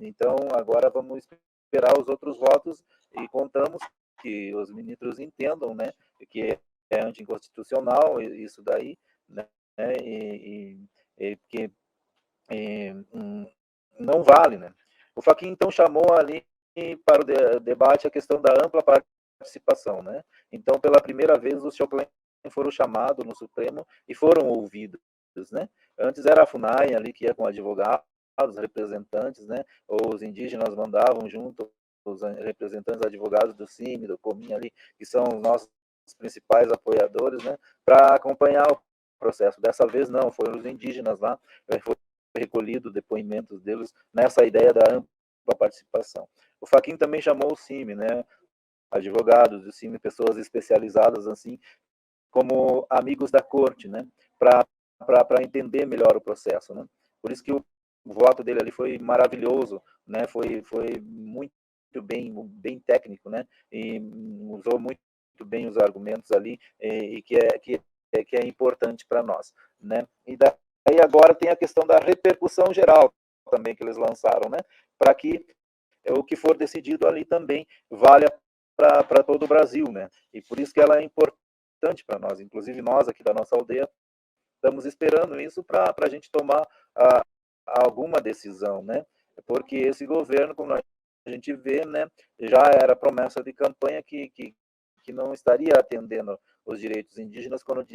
Então, agora vamos esperar os outros votos e contamos que os ministros entendam, né, que é anticonstitucional isso daí, né, e que não vale, né? O Fachin, então, chamou ali para o debate a questão da ampla participação, né? Então, pela primeira vez, os Choclen foram chamados no Supremo e foram ouvidos, né? Antes era a FUNAI ali que ia com advogados, representantes, né? Ou os indígenas mandavam junto os representantes advogados do CIMI, do COMIN ali, que são os nossos principais apoiadores, né? Para acompanhar o processo. Dessa vez não, foram os indígenas lá, foi recolhido depoimentos deles nessa ideia da ampla participação. O Fachin também chamou o CIMI, né? Advogados do CIMI, pessoas especializadas assim, como amigos da corte, né? Para entender melhor o processo, né? Por isso que o voto dele ali foi maravilhoso, né? Foi muito bem técnico, né? E usou muito bem os argumentos ali, e que é importante para nós, né? E daí agora tem a questão da repercussão geral também que eles lançaram, né? Para que o que for decidido ali também valha para todo o Brasil, né? E por isso que ela é importante para nós. Inclusive nós aqui da nossa aldeia estamos esperando isso para a gente tomar alguma decisão, né? Porque esse governo, como a gente vê, né, já era promessa de campanha que não estaria atendendo os direitos indígenas quando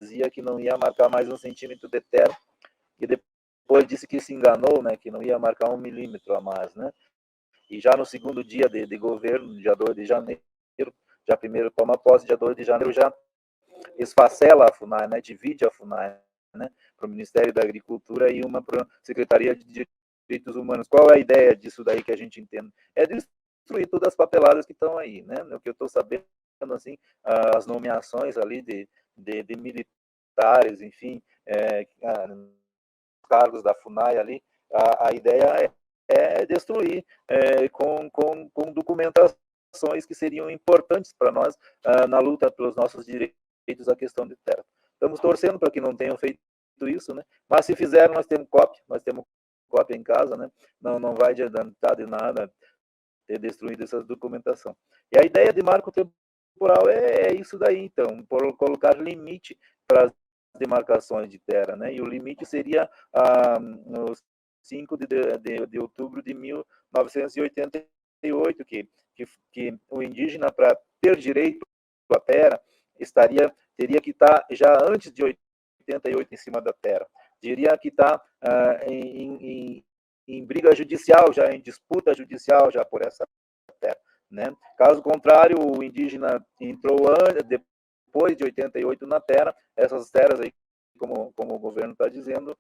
dizia que não ia marcar mais 1 centímetro de terra, e depois disse que se enganou, né, que não ia marcar 1 milímetro a mais, né? E já no segundo dia de governo, dia 2 de janeiro, já primeiro toma posse, dia 2 de janeiro já esfacela a FUNAI, né, divide a FUNAI, né, para o Ministério da Agricultura e uma para a Secretaria de Direitos Humanos. Qual é a ideia disso daí que a gente entende? É destruir todas as papeladas que estão aí, né? O que eu estou sabendo, assim, as nomeações ali de militares, enfim, cargos da FUNAI ali, a ideia é destruir com documentações que seriam importantes para nós na luta pelos nossos direitos à questão de terra. Estamos torcendo para que não tenham feito isso, né? Mas se fizeram, nós temos cópia em casa, né? Não vai adiantar de nada ter destruído essa documentação. E a ideia de marco temporal é isso daí, então, por colocar limite para as demarcações de terra, né? E o limite seria no 5 de outubro de 1988, que o indígena, para ter direito à terra, teria que estar já antes de 88 em cima da terra, teria que estar em briga judicial, já em disputa judicial já por essa terra, né? Caso contrário, o indígena entrou depois de 88 na terra, essas terras aí, como o governo está dizendo,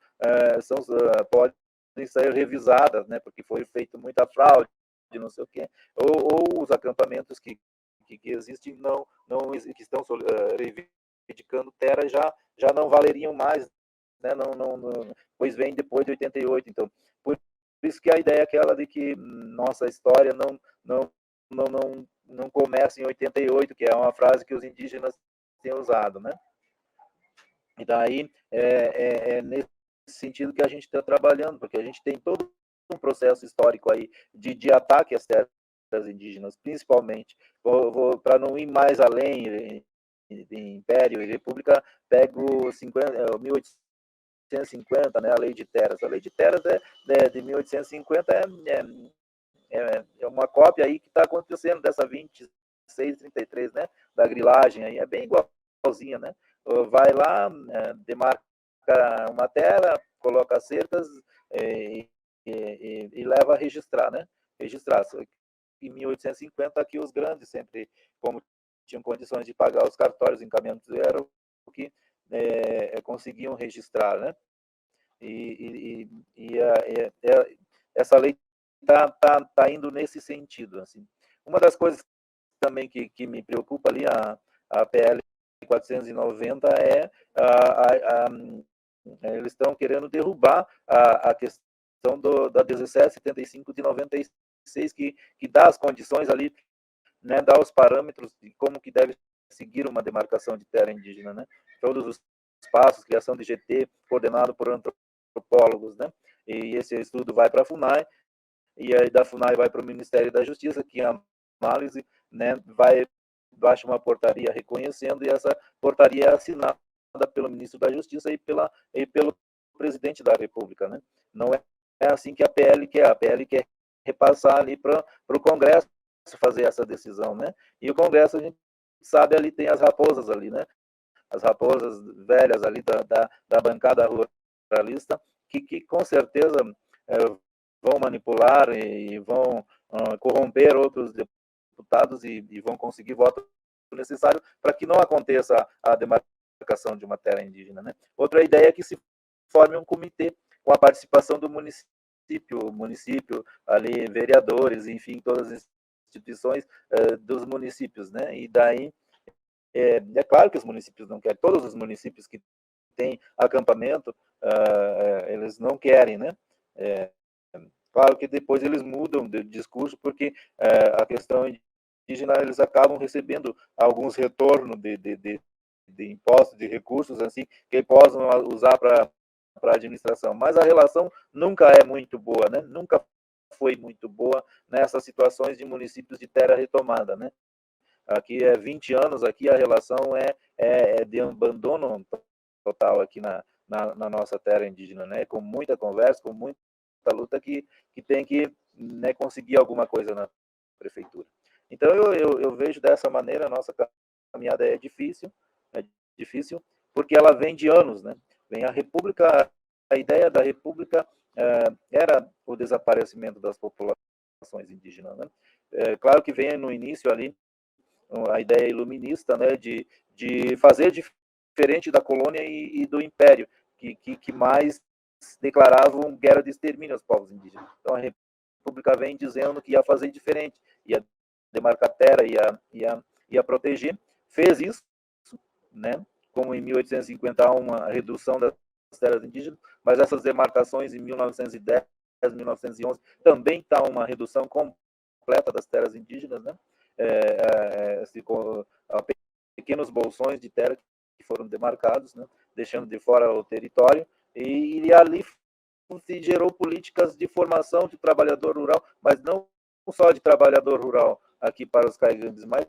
podem ser revisadas, né? Porque foi feito muita fraude, não sei o quê, ou os acampamentos que existem que estão reivindicando terra já não valeriam mais, né? Pois vem depois de 88. Então, por isso que a ideia é aquela de que nossa história não começa em 88, que é uma frase que os indígenas têm usado, né? E daí é nesse sentido que a gente está trabalhando, porque a gente tem todo um processo histórico aí de ataque às terras indígenas, principalmente. Para não ir mais além de Império e República, pego 1850, né, a Lei de Terras. A Lei de Terras de 1850, é uma cópia aí que está acontecendo dessa 2633, né, da grilagem aí, é bem igualzinha, né? Vai lá, demarca uma terra, coloca cercas e leva a registrar, né? Registrar. Em 1850, aqui os grandes sempre, como tinham condições de pagar os cartórios, encaminhamentos, eram o que conseguiam registrar, né? E essa lei tá indo nesse sentido, assim. Uma das coisas também que me preocupa ali, a PL 1490 eles estão querendo derrubar a questão da 1775 de 96, que dá as condições ali, né, dá os parâmetros de como que deve seguir uma demarcação de terra indígena, né? Todos os passos, criação de GT, coordenado por antropólogos, né? E esse estudo vai para a FUNAI, e aí da FUNAI vai para o Ministério da Justiça, que em análise, né, baixa uma portaria reconhecendo, e essa portaria é assinada pelo ministro da Justiça e pelo presidente da República, né? Não é assim que a PL quer. A PL quer repassar ali para o Congresso fazer essa decisão, né? E o Congresso, a gente sabe, ali tem as raposas ali, né? As raposas velhas ali da bancada ruralista, que com certeza vão manipular e vão corromper outros deputados e vão conseguir voto necessário para que não aconteça a demarcação de uma terra indígena, né? Outra ideia é que se forme um comitê com a participação do município ali, vereadores, enfim, todas as instituições dos municípios, né? E daí é claro que os municípios não querem, todos os municípios que têm acampamento, eles não querem, né? Claro que depois eles mudam de discurso, porque a questão indígena, eles acabam recebendo alguns retornos de impostos, de recursos, assim, que possam usar para a administração. Mas a relação nunca é muito boa, né? Nunca foi muito boa nessas situações de municípios de terra retomada, né? Aqui 20 anos, aqui a relação é de abandono total aqui na nossa terra indígena, né? Com muita conversa, com muita luta que tem que, né, conseguir alguma coisa na prefeitura. Então eu vejo dessa maneira, a nossa caminhada é difícil, porque ela vem de anos, né? Vem a República, a ideia da República era o desaparecimento das populações indígenas, né? Claro que vem no início ali a ideia iluminista, né, de fazer diferente da colônia e do império, que mais declaravam guerra de extermínio aos povos indígenas. Então a República vem dizendo que ia fazer diferente, ia demarcar terra, ia proteger, fez isso, né, como em 1851 a redução das terras indígenas, mas essas demarcações em 1910, 1911 também está uma redução completa das terras indígenas, né? Pequenos bolsões de terra que foram demarcados, né, deixando de fora o território, e ali se gerou políticas de formação de trabalhador rural, mas não só de trabalhador rural aqui para os caigangues, mas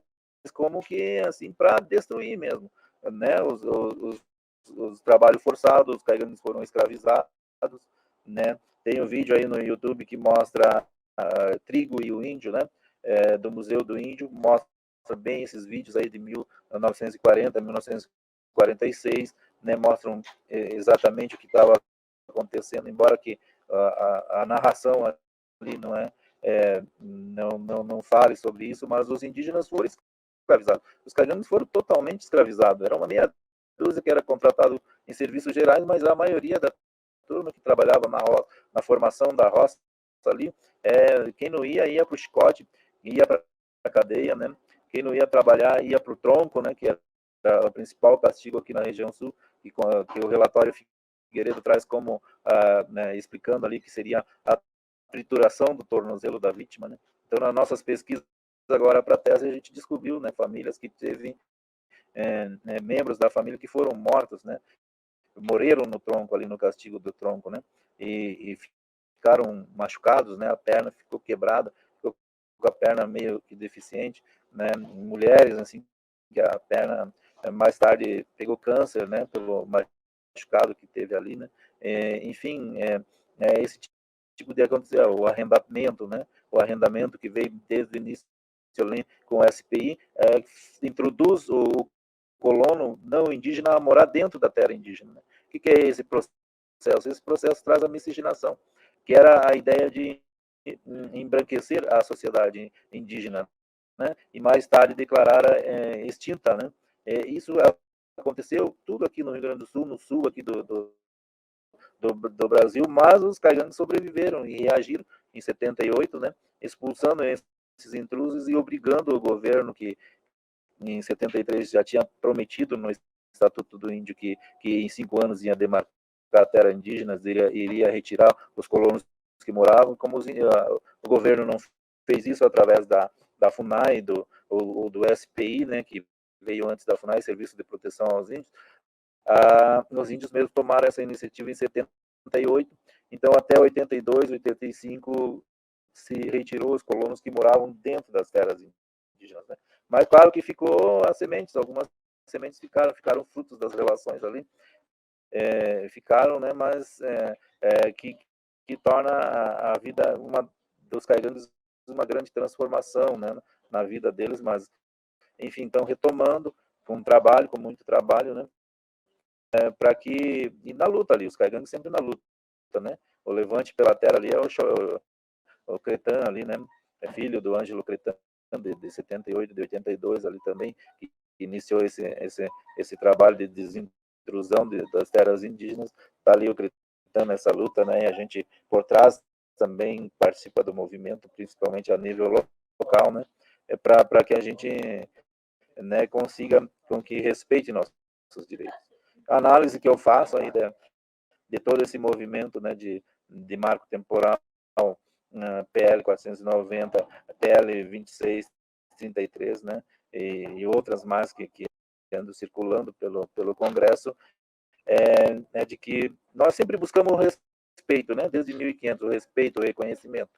como que assim para destruir mesmo, né, os trabalhos forçados, os caigangues foram escravizados, né? Tem um vídeo aí no YouTube que mostra Trigo e o Índio, né? Do Museu do Índio, mostra bem esses vídeos aí de 1940, 1946, né, mostram exatamente o que estava acontecendo, embora que a narração ali não fale sobre isso, mas os indígenas foram escravizados. Os caigangues foram totalmente escravizados. Era uma meia dúzia que era contratado em serviços gerais, mas a maioria da turma que trabalhava na formação da roça ali, quem não ia para o chicote, ia para a cadeia, né? Quem não ia trabalhar ia para o tronco, né? Que era o principal castigo aqui na região sul, que o relatório Figueiredo traz como, né, explicando ali que seria a trituração do tornozelo da vítima, né? Então, nas nossas pesquisas agora para a tese, a gente descobriu, né, famílias que teve membros da família que foram mortos, né? Morreram no tronco, ali no castigo do tronco, né? E ficaram machucados, né? A perna ficou quebrada, ficou com a perna meio que deficiente, né? Mulheres, assim, que a perna mais tarde pegou câncer, né? Pelo machucado que teve ali, né? Enfim, esse tipo de acontecer, o arrendamento, né? O arrendamento que veio desde o início com o SPI, introduz o colono não indígena a morar dentro da terra indígena, né? O que é esse processo? Esse processo traz a miscigenação, que era a ideia de embranquecer a sociedade indígena, né? E mais tarde declarar extinta, né? Isso aconteceu tudo aqui no Rio Grande do Sul, no sul aqui do Brasil, mas os caigangues sobreviveram e reagiram em 78, né? Expulsando esses intrusos e obrigando o governo que em 73, já tinha prometido no Estatuto do Índio que em 5 anos ia demarcar a terra indígena, iria retirar os colonos que moravam, como o governo não fez isso através da FUNAI, do SPI, né, que veio antes da FUNAI, Serviço de Proteção aos Índios, os índios mesmo tomaram essa iniciativa em 78, então até 82, 85, se retirou os colonos que moravam dentro das terras indígenas, né? Mas claro que ficou as sementes, algumas sementes ficaram frutos das relações ali, ficaram, né? Mas que torna a vida dos caigangues uma grande transformação, né, na vida deles, mas enfim, então retomando com muito trabalho, né, para que, e na luta ali, os caigangues sempre na luta, né, o Levante pela Terra ali é o Cretan ali, né, é filho do Ângelo Cretan, de 78, de 82 ali também, que iniciou esse trabalho de desintrusão das terras indígenas, está ali o Cretan nessa luta, né, e a gente por trás também participa do movimento, principalmente a nível local, né, para que a gente, né, consiga com que respeite nossos direitos. A análise que eu faço aí de todo esse movimento, né, de marco temporal, PL 490, PL 2633, né, e outras mais que andam circulando pelo Congresso, é de que nós sempre buscamos o respeito, né, desde 1500, o respeito, o reconhecimento.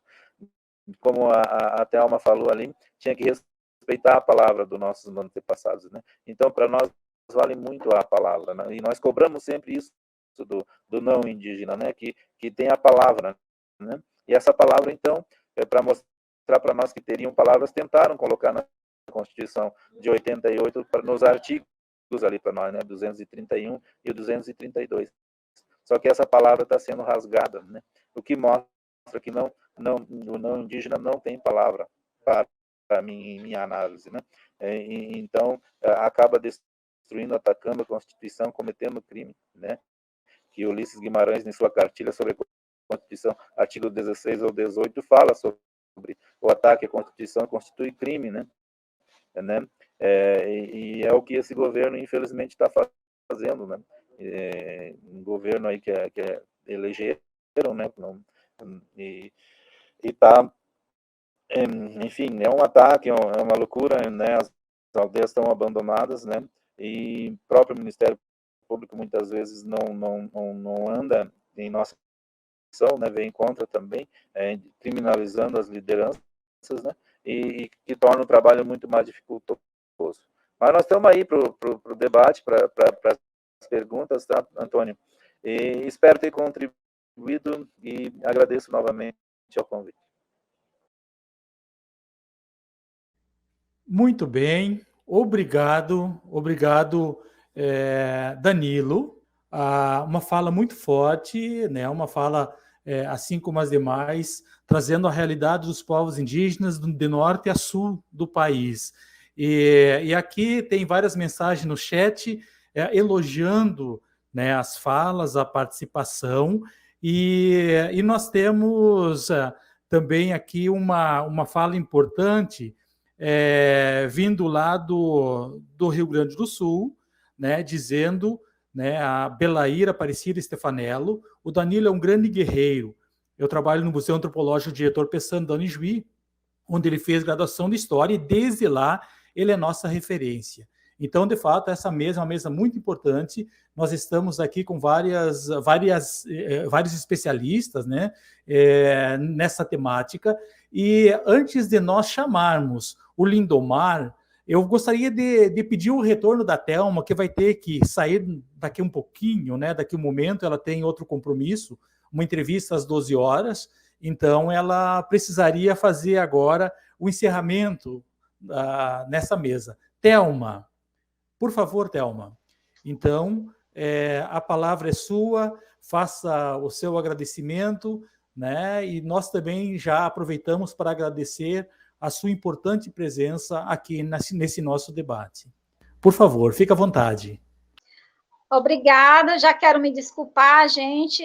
Como a Thelma falou ali, tinha que respeitar a palavra dos nossos antepassados, né? Então, para nós, vale muito a palavra, né? E nós cobramos sempre isso do não indígena, né? Que tem a palavra, né? E essa palavra, então, para mostrar para nós que teriam palavras, tentaram colocar na Constituição de 88 nos artigos ali para nós, né? 231 e o 232. Só que essa palavra está sendo rasgada, né? O que mostra que o não indígena não tem palavra para mim, em minha análise, né? Então, acaba destruindo, atacando a Constituição, cometendo crime, né? Que Ulisses Guimarães, em sua cartilha sobre a Constituição, artigo 16 ou 18, fala sobre o ataque à Constituição, constitui crime, né? E é o que esse governo, infelizmente, está fazendo, né? Um governo aí que elegeram, né? E tá, enfim, é um ataque, é uma loucura, né? As aldeias estão abandonadas, né? E o próprio Ministério Público muitas vezes não anda em nossa ação, né? Vem contra também, criminalizando as lideranças, né? E que torna o trabalho muito mais dificultoso. Mas nós estamos aí para o debate, para as perguntas, tá, Antônio? E espero ter contribuído e agradeço novamente ao convite. Muito bem, obrigado, Danilo. Uma fala muito forte, né? Uma fala, assim como as demais, trazendo a realidade dos povos indígenas de norte a sul do país. E aqui tem várias mensagens no chat elogiando, né, as falas, a participação, e nós temos também aqui uma fala importante vindo lá do Rio Grande do Sul, né, dizendo, né, a Belaíra Aparecida Stefanello, o Danilo é um grande guerreiro. Eu trabalho no Museu Antropológico de Heitor Pessano da Unijuí, onde ele fez graduação de História, e desde lá ele é nossa referência. Então, de fato, essa mesa é uma mesa muito importante. Nós estamos aqui com vários especialistas, né, nessa temática. E antes de nós chamarmos o Lindomar, eu gostaria de pedir o retorno da Thelma, que vai ter que sair daqui um pouquinho, né? Daqui um momento, ela tem outro compromisso, uma entrevista às 12 horas, então ela precisaria fazer agora o encerramento nessa mesa. Thelma, por favor, Thelma. Então, a palavra é sua, faça o seu agradecimento, né? E nós também já aproveitamos para agradecer a sua importante presença aqui nesse nosso debate. Por favor, fique à vontade. Obrigada, já quero me desculpar, gente,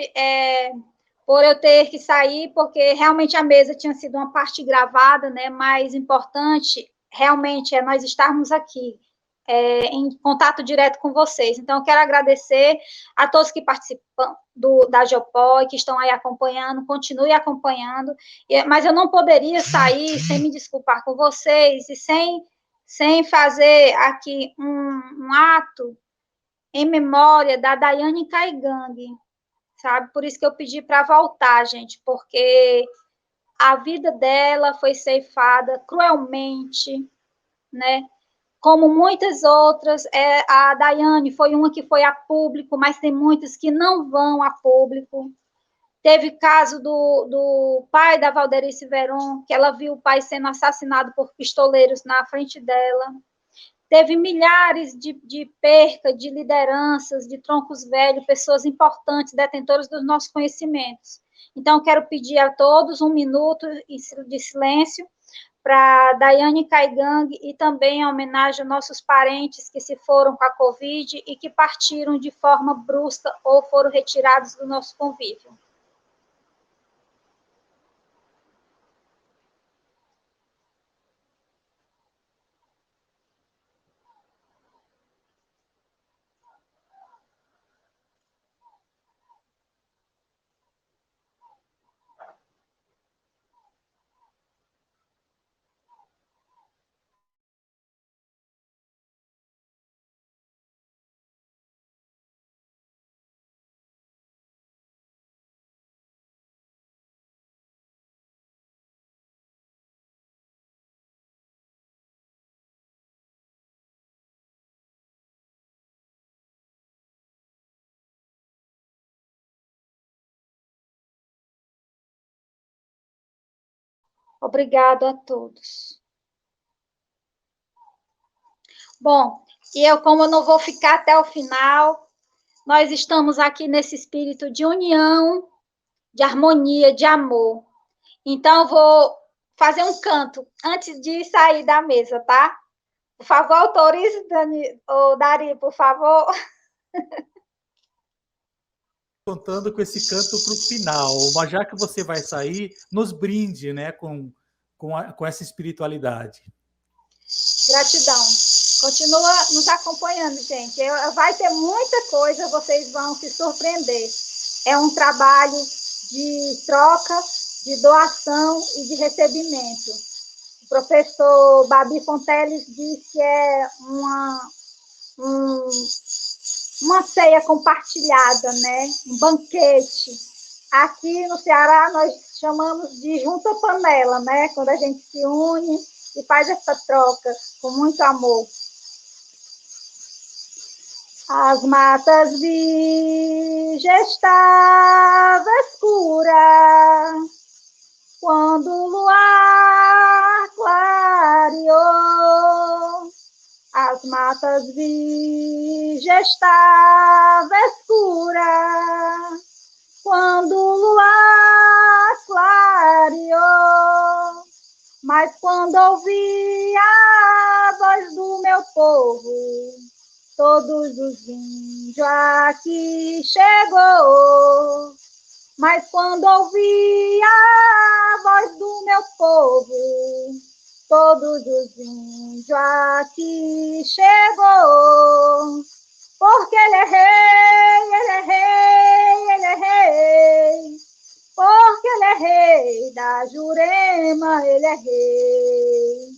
por eu ter que sair, porque realmente a mesa tinha sido uma parte gravada, né? Mais importante, realmente, é nós estarmos aqui, em contato direto com vocês. Então, eu quero agradecer a todos que participam da Geopó, que estão aí acompanhando, continue acompanhando, mas eu não poderia sair sem me desculpar com vocês e sem fazer aqui um ato em memória da Daiane Caigangue, sabe? Por isso que eu pedi para voltar, gente, porque a vida dela foi ceifada cruelmente, né? Como muitas outras, a Daiane foi uma que foi a público, mas tem muitas que não vão a público. Teve caso do pai da Valderice Veron, que ela viu o pai sendo assassinado por pistoleiros na frente dela. Teve milhares de perca de lideranças, de troncos velhos, pessoas importantes, detentores dos nossos conhecimentos. Então, quero pedir a todos 1 minuto de silêncio para Daiane Caigangue e também em homenagem aos nossos parentes que se foram com a Covid e que partiram de forma brusca ou foram retirados do nosso convívio. Obrigado a todos. Bom, como eu não vou ficar até o final, nós estamos aqui nesse espírito de união, de harmonia, de amor. Então, eu vou fazer um canto antes de sair da mesa, tá? Por favor, autorize, Dari, por favor. Contando com esse canto para o final, mas já que você vai sair, nos brinde, né, com essa espiritualidade. Gratidão. Continua nos acompanhando, gente. Vai ter muita coisa, vocês vão se surpreender. É um trabalho de troca, de doação e de recebimento. O professor Babi Fonteles diz que é uma ceia compartilhada, né? Um banquete. Aqui no Ceará nós chamamos de junta panela, né? Quando a gente se une e faz essa troca com muito amor. As matas virgens estavam escuras quando o luar clareou. As matas virgens estavam escuras quando o luar clareou. Mas quando ouvi a voz do meu povo, todos os índios aqui chegou. Mas quando ouvi a voz do meu povo, todos os índios aqui chegou. Porque ele é rei, ele é rei, ele é rei. Porque ele é rei da Jurema, ele é rei.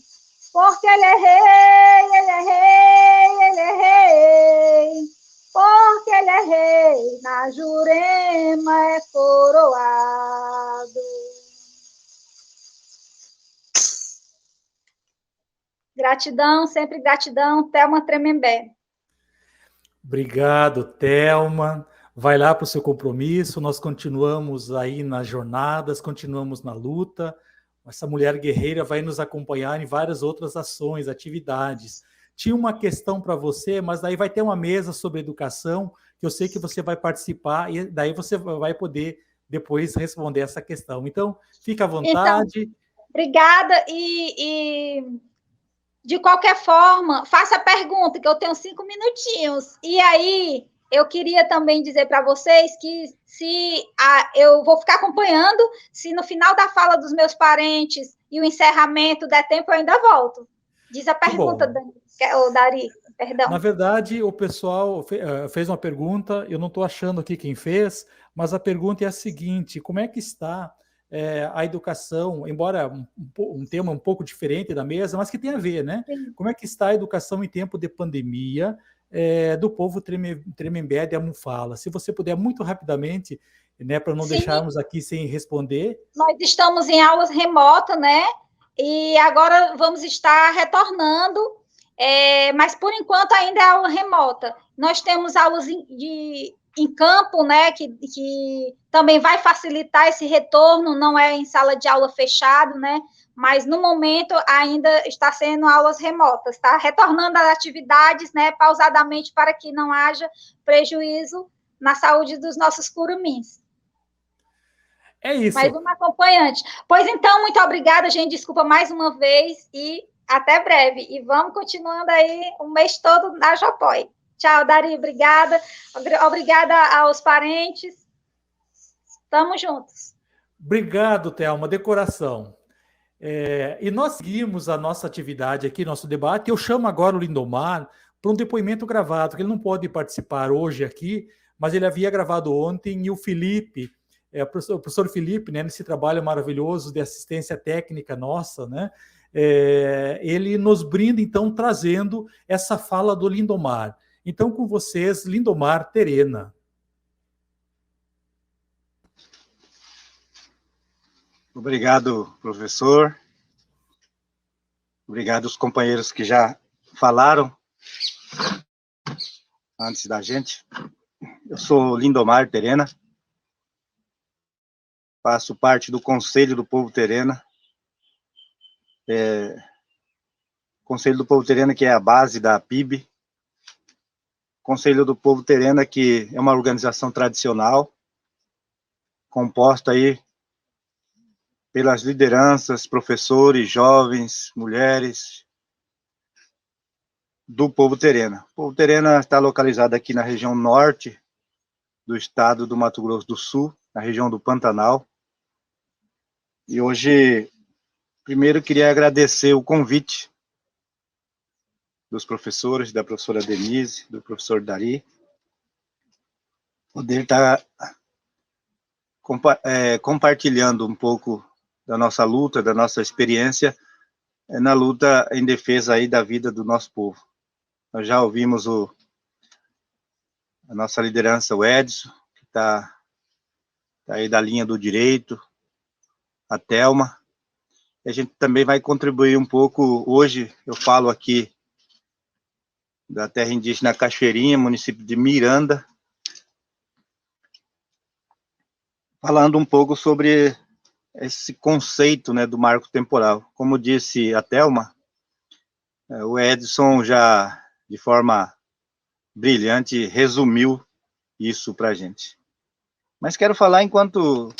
Porque ele é rei, ele é rei, ele é rei. Porque ele é rei, na Jurema é coroado. Gratidão, sempre gratidão, Thelma Tremembé. Obrigado, Thelma. Vai lá para o seu compromisso, nós continuamos aí nas jornadas, continuamos na luta. Essa mulher guerreira vai nos acompanhar em várias outras ações, atividades. Tinha uma questão para você, mas daí vai ter uma mesa sobre educação, que eu sei que você vai participar, e daí você vai poder depois responder essa questão. Então, fica à vontade. Então, obrigada, e de qualquer forma, faça a pergunta, que eu tenho 5 minutinhos. E aí, eu queria também dizer para vocês que eu vou ficar acompanhando, se no final da fala dos meus parentes e o encerramento der tempo, eu ainda volto. Diz a pergunta, Dani. Ô, Dari, perdão. Na verdade, o pessoal fez uma pergunta, eu não estou achando aqui quem fez, mas a pergunta é a seguinte: como é que está a educação, embora um tema um pouco diferente da mesa, mas que tem a ver, né? Sim. Como é que está a educação em tempo de pandemia do povo Tremembé de Amufala? Se você puder, muito rapidamente, né, para não Sim. deixarmos aqui sem responder. Nós estamos em aulas remotas, né? E agora vamos estar retornando, mas por enquanto ainda é aula remota. Nós temos aulas em campo, né? Que também vai facilitar esse retorno, não é em sala de aula fechado, né? Mas no momento ainda está sendo aulas remotas, tá? Retornando às atividades, né? Pausadamente, para que não haja prejuízo na saúde dos nossos curumins. É isso. Mais uma acompanhante. Pois então, muito obrigada, gente. Desculpa mais uma vez e até breve. E vamos continuando aí o mês todo na Jopói. Tchau, Dari. Obrigada. Obrigada aos parentes. Estamos juntos. Obrigado, Thelma. Decoração. E nós seguimos a nossa atividade aqui, nosso debate. Eu chamo agora o Lindomar para um depoimento gravado, que ele não pode participar hoje aqui, mas ele havia gravado ontem, e o Felipe, o professor Felipe, né, nesse trabalho maravilhoso de assistência técnica nossa, né, ele nos brinda, então, trazendo essa fala do Lindomar. Então, com vocês, Lindomar Terena. Obrigado, professor. Obrigado aos companheiros que já falaram antes da gente. Eu sou Lindomar Terena. Faço parte do Conselho do Povo Terena. Conselho do Povo Terena, que é a base da PIB. Conselho do Povo Terena, que é uma organização tradicional, composta aí pelas lideranças, professores, jovens, mulheres do povo terena. O povo terena está localizado aqui na região norte do estado do Mato Grosso do Sul, na região do Pantanal. E hoje, primeiro, queria agradecer o convite dos professores, da professora Denise, do professor Dari, poder estar compartilhando um pouco da nossa luta, da nossa experiência na luta em defesa aí da vida do nosso povo. Nós já ouvimos a nossa liderança, o Edson, que está aí da linha do direito, a Thelma. E a gente também vai contribuir um pouco. Hoje eu falo aqui da terra indígena Cachoeirinha, município de Miranda, falando um pouco sobre esse conceito, né, do marco temporal. Como disse a Thelma, o Edson já, de forma brilhante, resumiu isso para a gente. Mas quero falar enquanto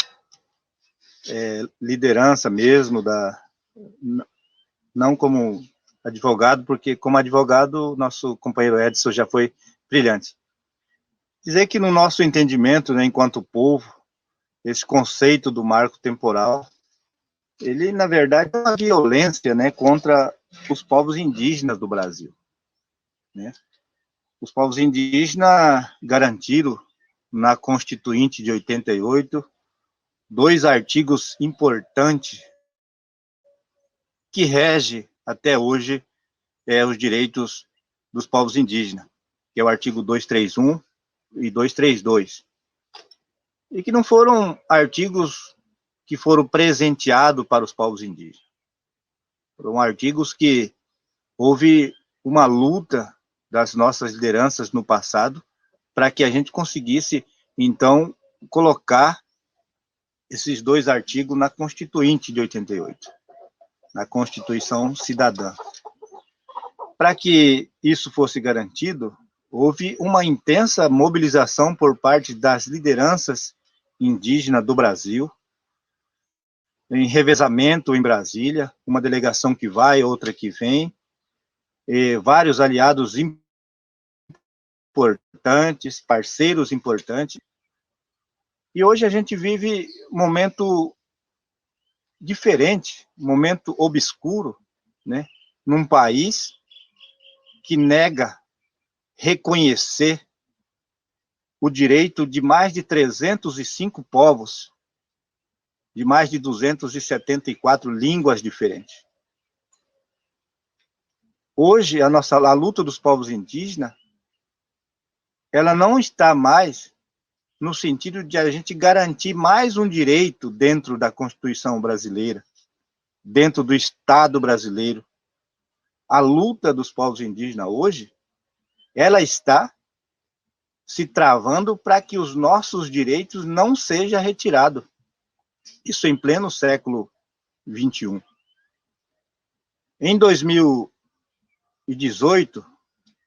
liderança mesmo, não como advogado, porque como advogado, nosso companheiro Edson já foi brilhante. Dizer que no nosso entendimento, né, enquanto povo, esse conceito do marco temporal, ele, na verdade, é uma violência, né, contra os povos indígenas do Brasil, né? Os povos indígenas garantiram, na Constituinte de 88, 2 artigos importantes que regem, até hoje, os direitos dos povos indígenas, que é o artigo 231 e 232. E que não foram artigos que foram presenteados para os povos indígenas. Foram artigos que houve uma luta das nossas lideranças no passado para que a gente conseguisse, então, colocar esses 2 artigos na Constituinte de 88, na Constituição Cidadã. Para que isso fosse garantido, houve uma intensa mobilização por parte das lideranças indígenas do Brasil, em revezamento em Brasília, uma delegação que vai, outra que vem, e vários aliados importantes, parceiros importantes. E hoje a gente vive um momento diferente, um momento obscuro, né, num país que nega reconhecer o direito de mais de 305 povos, de mais de 274 línguas diferentes. Hoje, a luta dos povos indígenas, ela não está mais no sentido de a gente garantir mais um direito dentro da Constituição brasileira, dentro do Estado brasileiro. A luta dos povos indígenas hoje, ela está se travando para que os nossos direitos não sejam retirados. Isso em pleno século XXI. Em 2018,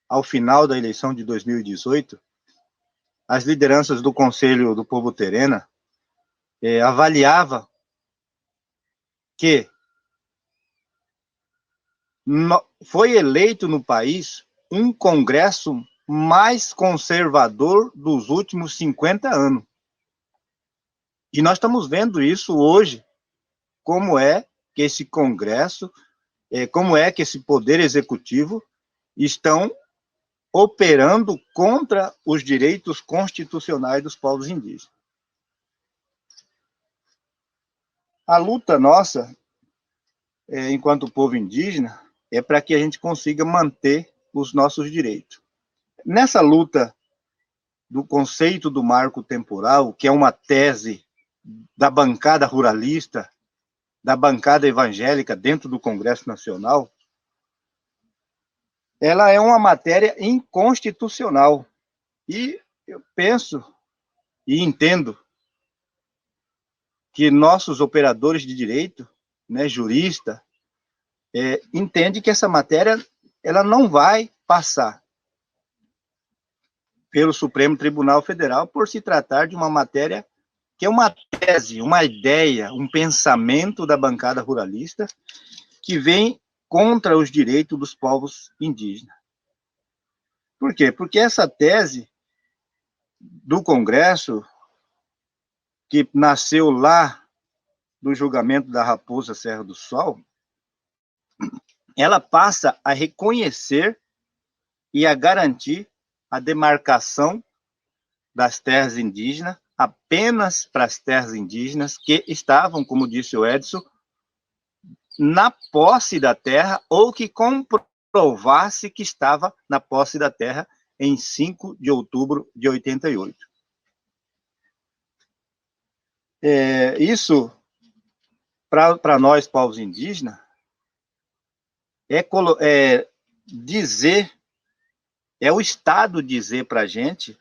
ao final da eleição de 2018, as lideranças do Conselho do Povo Terena avaliavam que foi eleito no país um congresso mais conservador dos últimos 50 anos. E nós estamos vendo isso hoje, como é que esse congresso, como é que esse poder executivo estão operando contra os direitos constitucionais dos povos indígenas. A luta nossa, enquanto povo indígena, é para que a gente consiga manter os nossos direitos. Nessa luta do conceito do marco temporal, que é uma tese da bancada ruralista, da bancada evangélica dentro do Congresso Nacional, ela é uma matéria inconstitucional. E eu penso e entendo que nossos operadores de direito, juristas, entendem que essa matéria ela não vai passar pelo Supremo Tribunal Federal por se tratar de uma matéria que é uma tese, uma ideia, um pensamento da bancada ruralista que vem contra os direitos dos povos indígenas. Por quê? Porque essa tese do Congresso, que nasceu lá do julgamento da Raposa Serra do Sol, ela passa a reconhecer e a garantir a demarcação das terras indígenas apenas para as terras indígenas que estavam, como disse o Edson, na posse da terra ou que comprovasse que estava na posse da terra em 5 de outubro de 88. Isso, para nós, povos indígenas, é o Estado dizer para a gente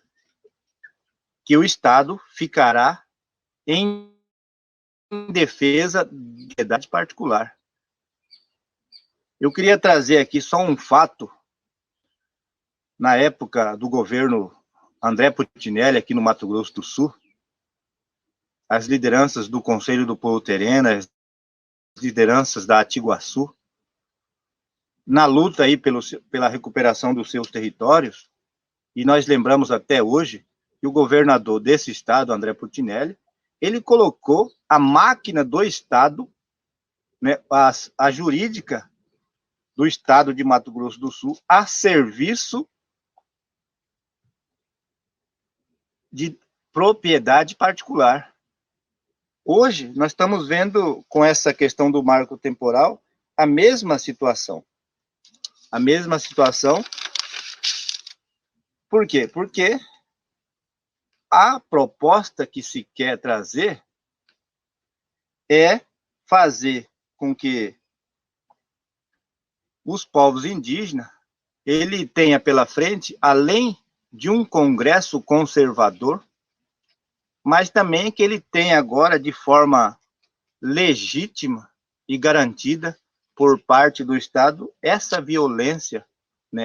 que o Estado ficará em defesa de propriedade particular. Eu queria trazer aqui só um fato. Na época do governo André Putinelli, aqui no Mato Grosso do Sul, as lideranças do Conselho do Povo Terena, as lideranças da Atiguaçu, na luta aí pela recuperação dos seus territórios, e nós lembramos até hoje que o governador desse estado, André Putinelli, ele colocou a máquina do Estado, a jurídica do Estado de Mato Grosso do Sul, a serviço de propriedade particular. Hoje, nós estamos vendo, com essa questão do marco temporal, a mesma situação. A mesma situação. Por quê? Porque a proposta que se quer trazer é fazer com que os povos indígenas, ele tenha pela frente, além de um congresso conservador, mas também que ele tenha agora, de forma legítima e garantida por parte do Estado, essa violência,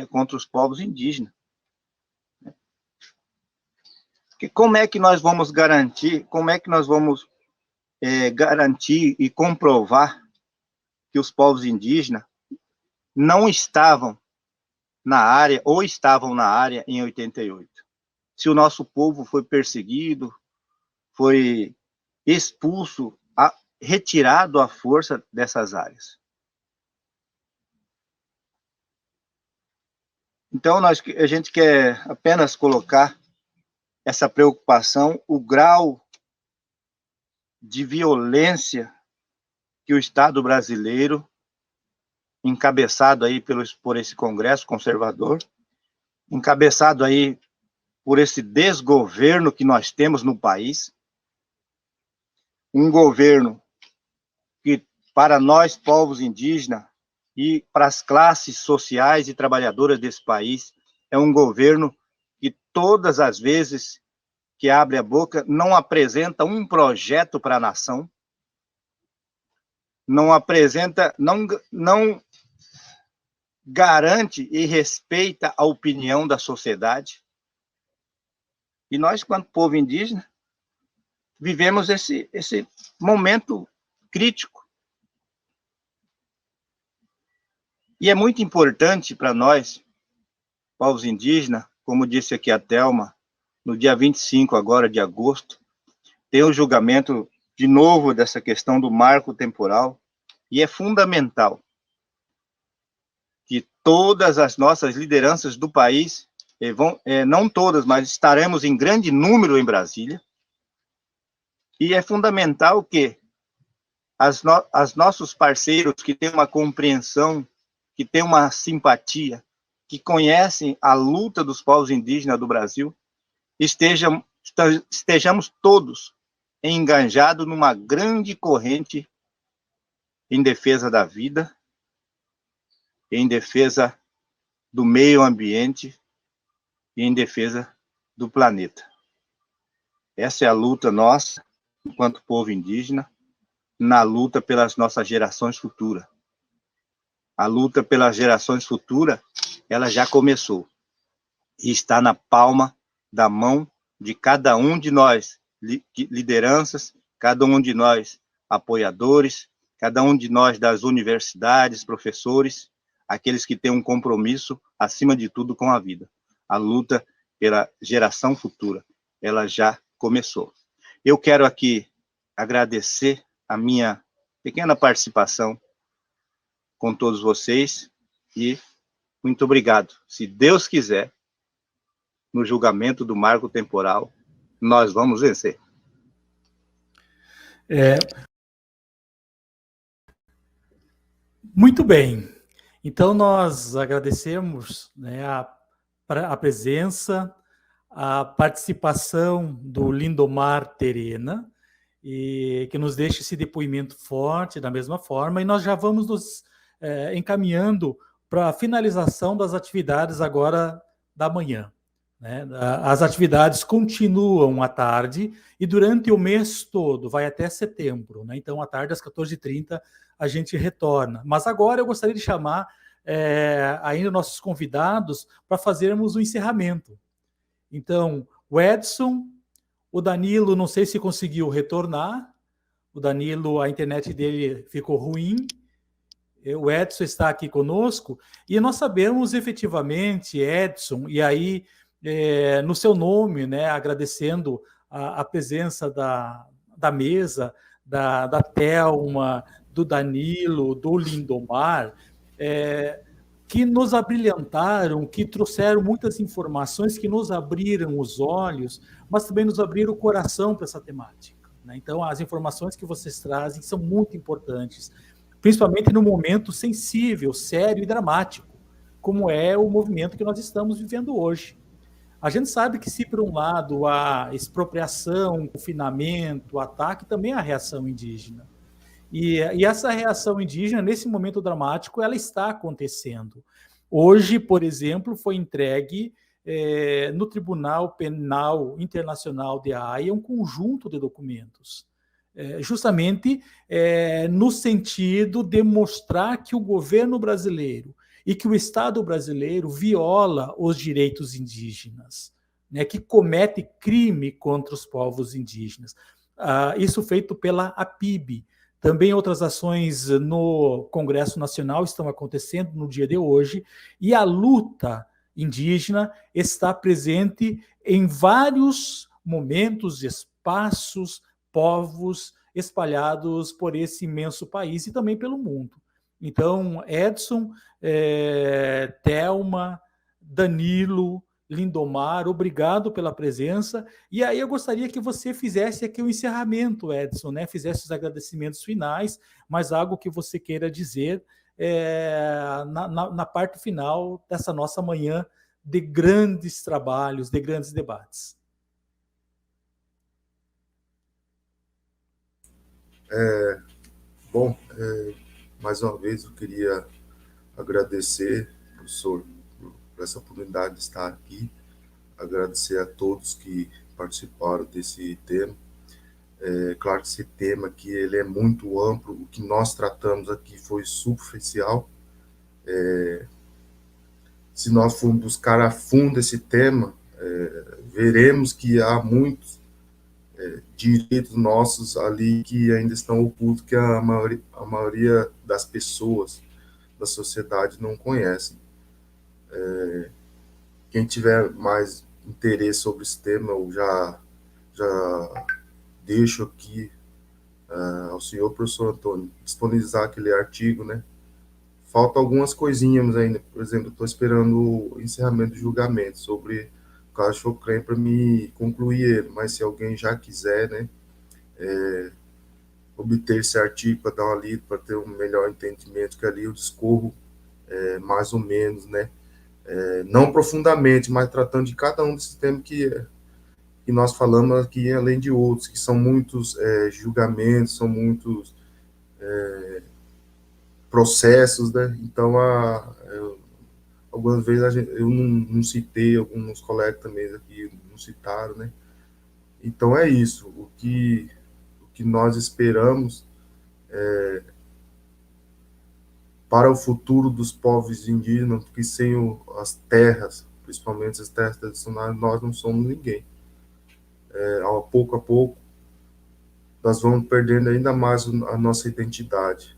contra os povos indígenas. Porque como é que nós vamos garantir, garantir e comprovar que os povos indígenas não estavam na área, ou estavam na área em 88? Se o nosso povo foi perseguido, foi expulso, retirado à força dessas áreas. Então, a gente quer apenas colocar essa preocupação, o grau de violência que o Estado brasileiro, encabeçado aí por esse Congresso conservador, encabeçado aí por esse desgoverno que nós temos no país, um governo que, para nós, povos indígenas, e para as classes sociais e trabalhadoras desse país, é um governo que todas as vezes que abre a boca não apresenta um projeto para a nação, não apresenta, não garante e respeita a opinião da sociedade. E nós, quanto povo indígena, vivemos esse momento crítico. E é muito importante para nós, povos indígenas, como disse aqui a Thelma, no dia 25 agora de agosto, tem o julgamento de novo dessa questão do marco temporal, e é fundamental que todas as nossas lideranças do país, não todas, mas estaremos em grande número em Brasília, e é fundamental que as nossos parceiros que têm uma compreensão, que têm uma simpatia, que conhecem a luta dos povos indígenas do Brasil, estejamos todos engajados numa grande corrente em defesa da vida, em defesa do meio ambiente e em defesa do planeta. Essa é a luta nossa, enquanto povo indígena, na luta pelas nossas gerações futuras. A luta pelas gerações futuras, ela já começou. E está na palma da mão de cada um de nós, lideranças, cada um de nós, apoiadores, cada um de nós das universidades, professores, aqueles que têm um compromisso, acima de tudo, com a vida. A luta pela geração futura, ela já começou. Eu quero aqui agradecer a minha pequena participação com todos vocês e muito obrigado. Se Deus quiser, no julgamento do marco temporal, nós vamos vencer. Muito bem. Então, nós agradecemos, né, a presença, a participação do Lindomar Terena, e que nos deixe esse depoimento forte da mesma forma, e nós já vamos nos encaminhando para a finalização das atividades agora da manhã. Né? As atividades continuam à tarde e durante o mês todo, vai até setembro. Né? Então, à tarde, às 14h30, a gente retorna. Mas agora eu gostaria de chamar ainda nossos convidados para fazermos o encerramento. Então, o Edson, o Danilo, não sei se conseguiu retornar. O Danilo, a internet dele ficou ruim. O Edson está aqui conosco e nós sabemos efetivamente, Edson, e aí no seu nome, né, agradecendo a presença da mesa, da Thelma, do Danilo, do Lindomar, que nos abrilhantaram, que trouxeram muitas informações, que nos abriram os olhos, mas também nos abriram o coração para essa temática. Né? Então, as informações que vocês trazem são muito importantes, principalmente no momento sensível, sério e dramático, como é o movimento que nós estamos vivendo hoje. A gente sabe que se, por um lado, há expropriação, confinamento, ataque, também há reação indígena. E essa reação indígena, nesse momento dramático, ela está acontecendo. Hoje, por exemplo, foi entregue no Tribunal Penal Internacional de Haia um conjunto de documentos, justamente no sentido de mostrar que o governo brasileiro e que o Estado brasileiro viola os direitos indígenas, né, que comete crime contra os povos indígenas. Isso feito pela APIB. Também outras ações no Congresso Nacional estão acontecendo no dia de hoje, e a luta indígena está presente em vários momentos, espaços, povos espalhados por esse imenso país e também pelo mundo. Então, Edson, Thelma, Danilo, Lindomar, obrigado pela presença. E aí eu gostaria que você fizesse aqui o encerramento, Edson, né? Fizesse os agradecimentos finais, mas algo que você queira dizer na parte final dessa nossa manhã de grandes trabalhos, de grandes debates. Bom, mais uma vez eu queria agradecer, professor, por essa oportunidade de estar aqui, agradecer a todos que participaram desse tema. É claro que esse tema aqui ele é muito amplo, o que nós tratamos aqui foi superficial. Se nós formos buscar a fundo esse tema, veremos que há muitos direitos nossos ali que ainda estão ocultos, que a maioria das pessoas da sociedade não conhecem. Quem tiver mais interesse sobre esse tema, eu já deixo aqui ao senhor professor Antônio disponibilizar aquele artigo, né? Faltam algumas coisinhas ainda, por exemplo, estou esperando o encerramento do julgamento sobre o caso Chocrem para me concluir ele, mas se alguém já quiser, né, obter esse artigo para dar uma lida, para ter um melhor entendimento, que ali eu discorro mais ou menos, né, não profundamente, mas tratando de cada um desses temas que nós falamos aqui, além de outros, que são muitos julgamentos, são muitos processos, né? Então, algumas vezes eu não citei, alguns colegas também aqui não citaram, né? Então, é isso. O que nós esperamos para o futuro dos povos indígenas, porque sem as terras, principalmente as terras tradicionais, nós não somos ninguém. Pouco a pouco, nós vamos perdendo ainda mais a nossa identidade.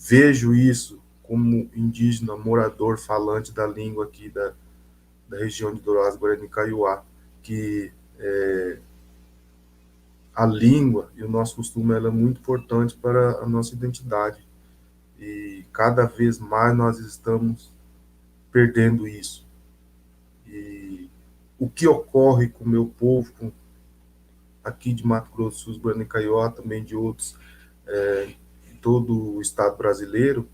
Vejo isso como indígena, morador, falante da língua aqui da região de Dourados, Guarani e Kaiowá, que a língua e o nosso costume ela é muito importante para a nossa identidade. E cada vez mais nós estamos perdendo isso. E o que ocorre com o meu povo, aqui de Mato Grosso do Sul, Guarani e Kaiowá, também de outros, de todo o estado brasileiro,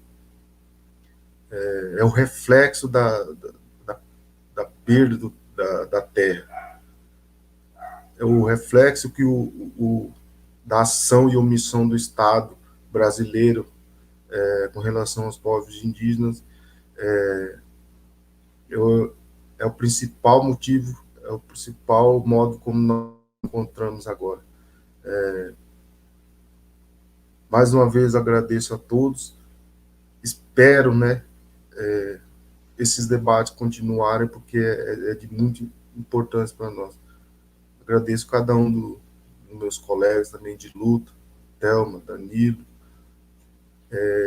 é o reflexo da perda da terra. É o reflexo que da ação e omissão do Estado brasileiro com relação aos povos indígenas é o principal motivo, é o principal modo como nós encontramos agora. Mais uma vez agradeço a todos, espero, né, esses debates continuarem, porque é de muita importância para nós. Agradeço cada um dos meus colegas também de luta, Thelma, Danilo,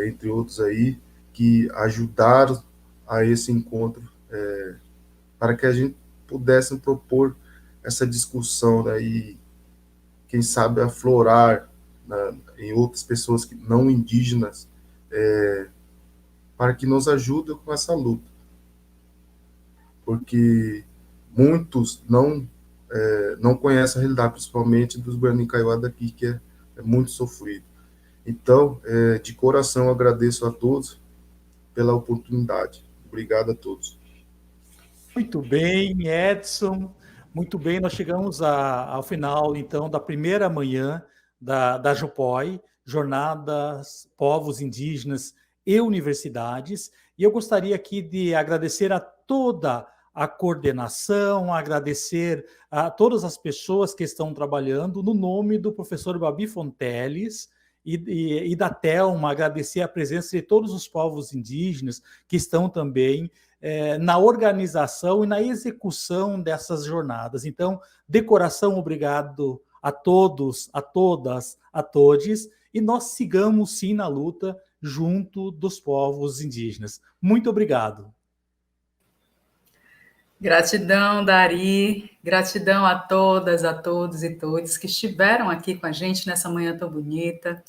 entre outros aí, que ajudaram a esse encontro, para que a gente pudesse propor essa discussão, né, e quem sabe aflorar em outras pessoas que não indígenas, para que nos ajudem com essa luta. Porque muitos não conhecem a realidade, principalmente dos Guarani Kaiowá daqui, que é muito sofrido. Então, de coração, agradeço a todos pela oportunidade. Obrigado a todos. Muito bem, Edson. Muito bem, nós chegamos ao final, então, da primeira manhã da JUPOI, Jornadas Povos Indígenas e Universidades. E eu gostaria aqui de agradecer a toda a coordenação, agradecer a todas as pessoas que estão trabalhando, no nome do professor Babi Fonteles e da Thelma, agradecer a presença de todos os povos indígenas que estão também na organização e na execução dessas jornadas. Então, de coração, obrigado a todos, a todas, a todes, e nós sigamos sim na luta junto dos povos indígenas. Muito obrigado. Gratidão, Dari, gratidão a todas, a todos e todos que estiveram aqui com a gente nessa manhã tão bonita.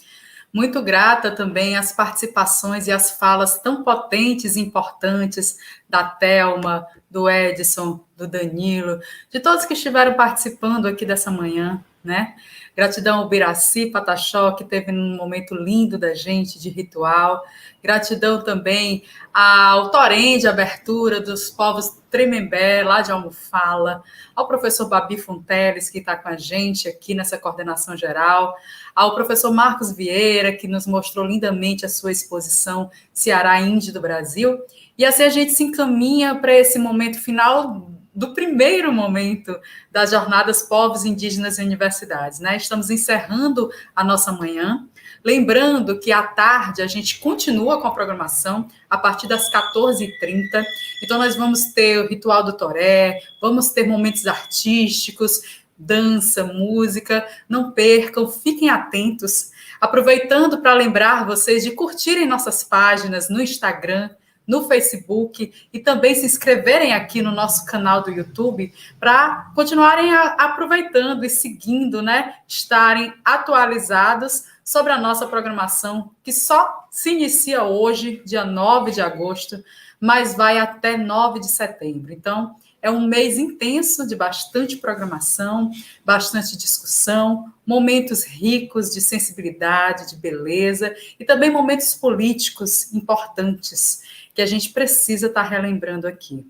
Muito grata também às participações e às falas tão potentes e importantes da Thelma, do Edson, do Danilo, de todos que estiveram participando aqui dessa manhã, né? Gratidão ao Biraci Pataxó, que teve um momento lindo da gente, de ritual. Gratidão também ao Torém de abertura dos povos Tremembé, lá de Almofala, ao professor Babi Fonteles, que está com a gente aqui nessa coordenação geral, ao professor Marcos Vieira, que nos mostrou lindamente a sua exposição Ceará Índio do Brasil. E assim a gente se encaminha para esse momento final do primeiro momento das jornadas Povos Indígenas e Universidades, né? Estamos encerrando a nossa manhã, lembrando que à tarde a gente continua com a programação a partir das 14h30, então nós vamos ter o Ritual do Toré, vamos ter momentos artísticos, dança, música, não percam, fiquem atentos, aproveitando para lembrar vocês de curtirem nossas páginas no Instagram, no Facebook e também se inscreverem aqui no nosso canal do YouTube para continuarem aproveitando e seguindo, né? Estarem atualizados sobre a nossa programação, que só se inicia hoje, dia 9 de agosto, mas vai até 9 de setembro. Então, é um mês intenso de bastante programação, bastante discussão, momentos ricos de sensibilidade, de beleza e também momentos políticos importantes que a gente precisa estar relembrando aqui.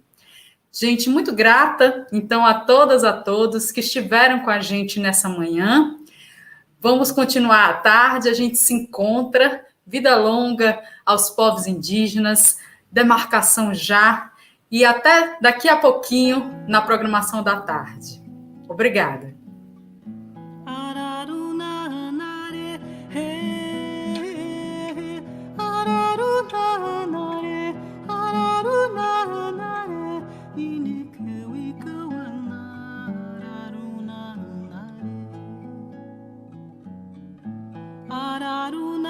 Gente, muito grata, então, a todas, a todos que estiveram com a gente nessa manhã. Vamos continuar à tarde, a gente se encontra. Vida longa aos povos indígenas, demarcação já, e até daqui a pouquinho na programação da tarde. Obrigada. Araruna